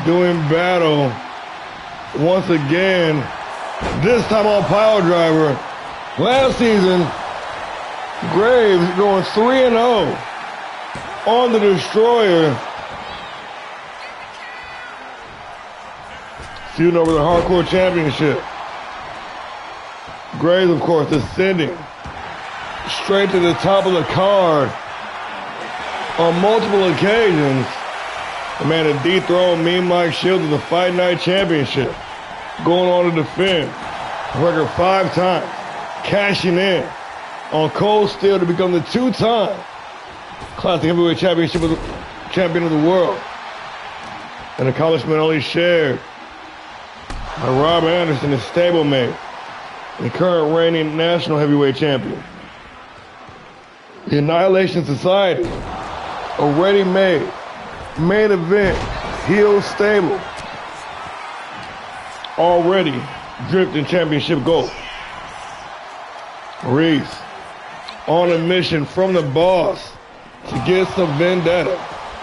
doing battle once again, this time on PileDriver. Last season, Graves going 3-0 on the Destroyer. Feuding over the Hardcore Championship. Graves, of course, ascending straight to the top of the card on multiple occasions. The man had dethroned Mean Mike Shields of the Fight Night Championship, going on to defend a record 5 times, cashing in on Cold Steel to become the 2-time Classic Heavyweight Champion of the world. An accomplishment only shared by Rob Anderson, his stablemate, the current reigning National Heavyweight Champion. The Annihilation Society, a ready-made main event heel stable, already dripped in championship gold. Reese on a mission from the boss to get some vendetta,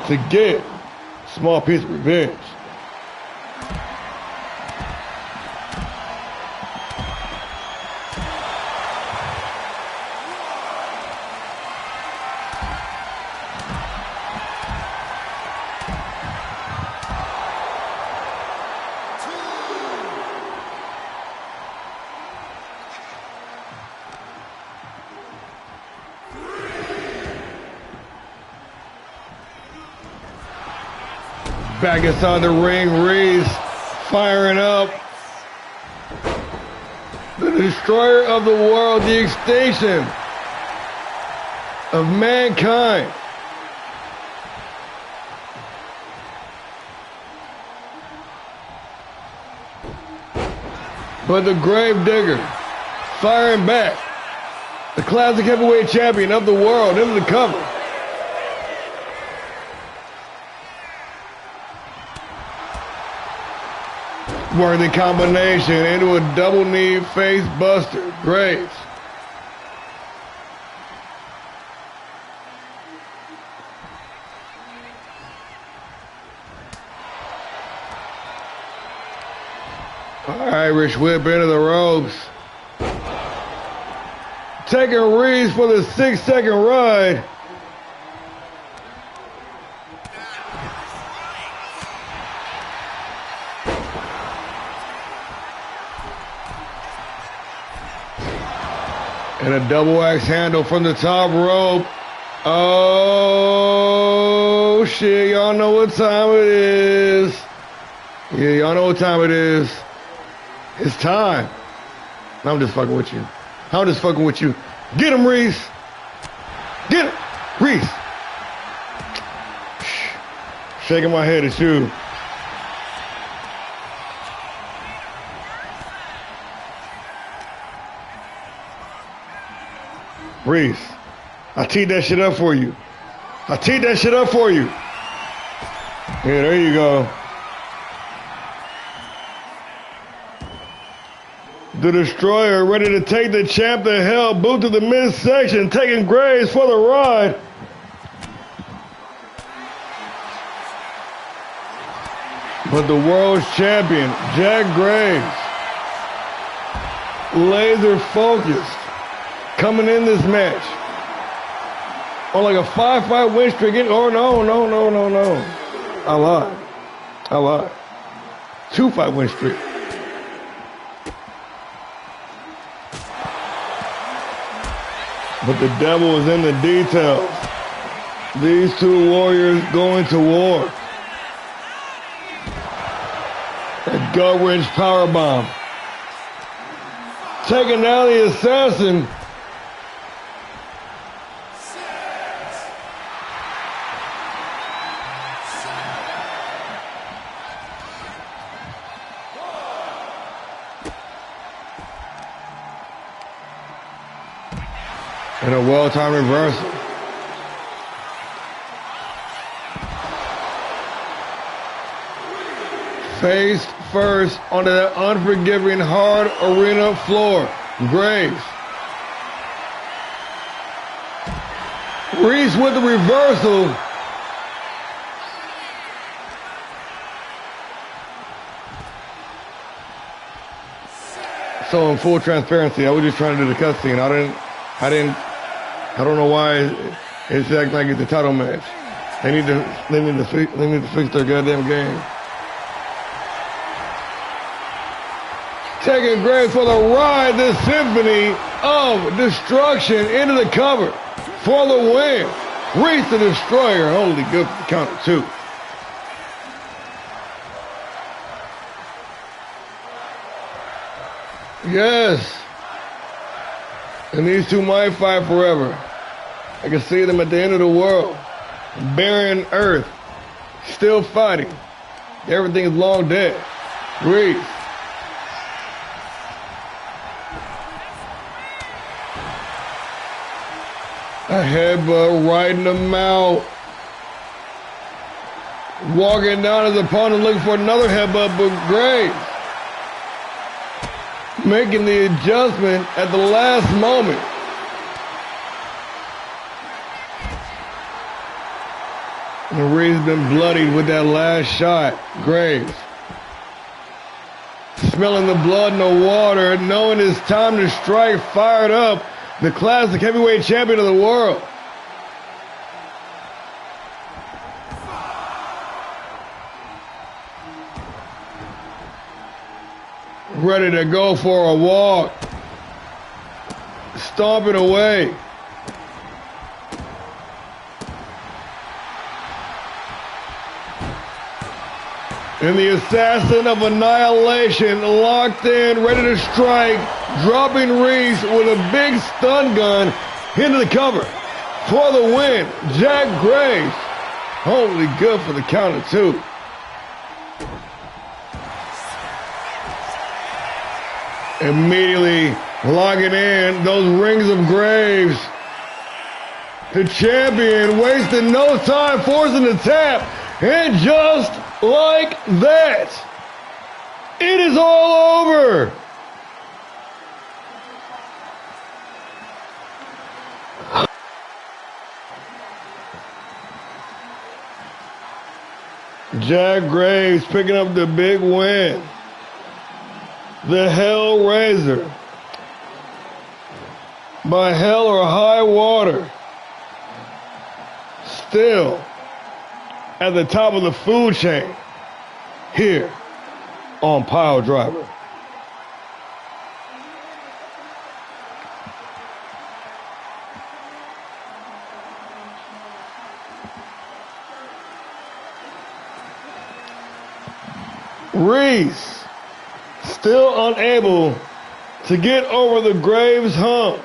to get a small piece of revenge. Back inside the ring, Reese firing up. The Destroyer of the World, the extinction of mankind. But the Gravedigger firing back. The Classic Heavyweight Champion of the world into the cover. Worthy combination into a double knee face buster. Graves. Irish whip into the ropes. Taking Reese for the 6-second ride. And a double axe handle from the top rope. Oh, shit. Y'all know what time it is. Yeah, y'all know what time it is. It's time. I'm just fucking with you. I'm just fucking with you. Get him, Reese. Get him, Reese. Shaking my head at you. Reese, I teed that shit up for you. I teed that shit up for you. Yeah, there you go. The Destroyer ready to take the champ to hell. Boot to the midsection, taking Graves for the ride. But the world's champion, Jack Graves, laser focused, coming in this match on like a 5-fight win streak. Oh, no. I lied. 2-fight win streak. But the devil is in the details. These two warriors going to war. A gut-wrench powerbomb. Taking down the assassin. And a well-timed reversal. Face first onto that unforgiving hard arena floor. Graves. Reese with the reversal. So in full transparency, I was just trying to do the cutscene. I don't know why it's acting like it's a title match. They need to fix their goddamn game. Taking Graves for the ride, this symphony of destruction into the cover for the win. Reese the Destroyer, only good for the count of 2. Yes. And these two might fight forever. I can see them at the end of the world. Barren earth. Still fighting. Everything is long dead. Reese. A headbutt right in the mouth. Walking down his opponent looking for another headbutt, but Graves making the adjustment at the last moment. And Reeve's been bloodied with that last shot. Graves smelling the blood in the water, knowing it's time to strike, fired up. The classic heavyweight champion of the world. Ready to go for a walk. Stomping away. And the assassin of annihilation locked in, ready to strike, dropping Reese with a big stun gun into the cover for the win. Jack Graves, only good for the count of 2. Immediately locking in those rings of Graves. The champion wasting no time, forcing the tap, and just like that, it is all over. Jack Graves picking up the big win. The Hellraiser. By hell or high water. Still at the top of the food chain here on PileDriver. Reese still unable to get over the Graves hump.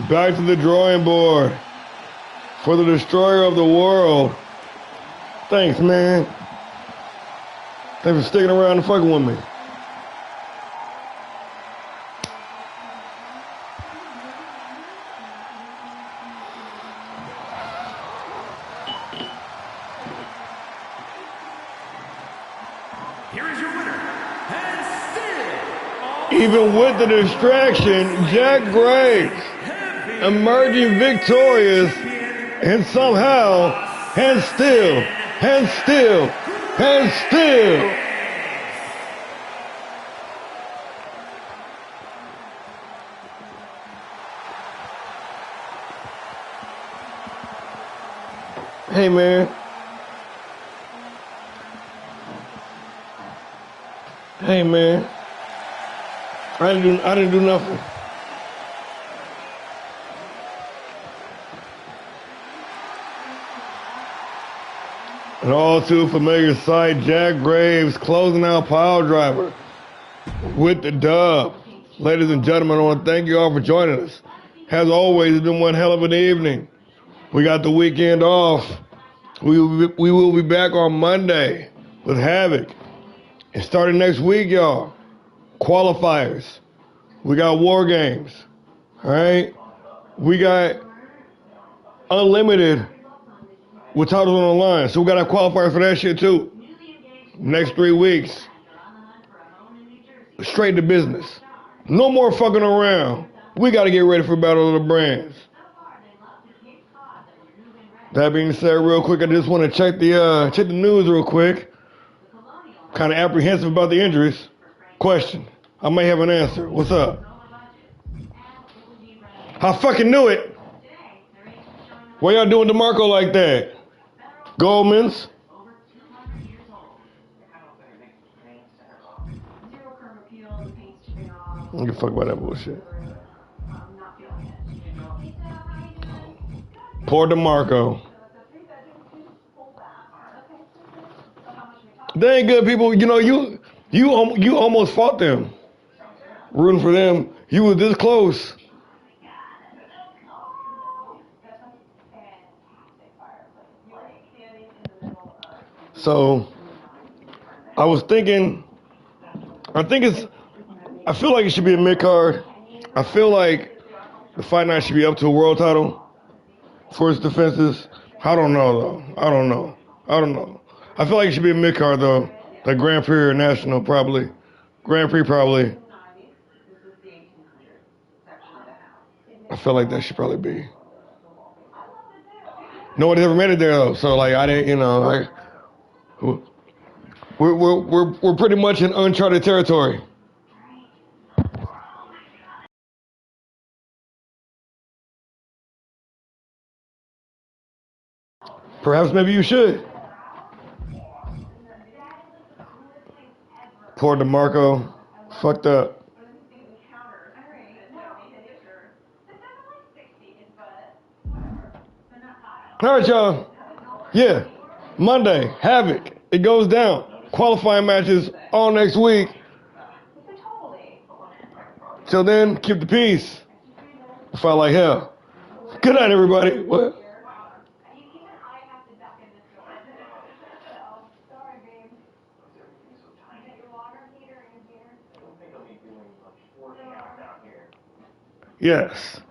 Back to the drawing board for the destroyer of the world. Thanks, man. Thanks for sticking around and fucking with me. Here is your winner, and still Even with the distraction, Jack Graves emerging victorious, and somehow, and still, Hey, man. Hey, man. I didn't do nothing. An all too familiar sight, Jack Graves closing out PileDriver with the dub. Ladies and gentlemen, I want to thank you all for joining us. As always, it's been one hell of an evening. We got the weekend off. We will be back on Monday with Havoc. And starting next week, y'all, qualifiers. We got War Games. All right? We got Unlimited with titles on the line. So we got our qualifiers for that shit too. Next 3 weeks. Straight to business. No more fucking around. We got to get ready for Battle of the Brands. That being said, real quick, I just want to check the news real quick. Kind of apprehensive about the injuries. Question. I may have an answer. What's up? I fucking knew it. Why y'all doing DeMarco like that? Goldman's? I don't give a fuck about that bullshit. Poor DeMarco. They ain't good people. You know, you almost fought them. Rooting for them. You was this close. So I was thinking, I feel like it should be a mid card. I feel like the fight night should be up to a world title for its defenses. I don't know though. I don't know. I feel like it should be a mid card though. Like Grand Prix or National probably. Grand Prix probably. I feel like that should probably be. Nobody ever made it there though, so like I didn't, you know, like we're pretty much in uncharted territory. Perhaps maybe you should. Poor DeMarco, fucked up. All right, y'all. Yeah, Monday, Havoc. It goes down. Qualifying matches all next week. Till then, keep the peace. Fight like hell. Good night, everybody. What? Yes.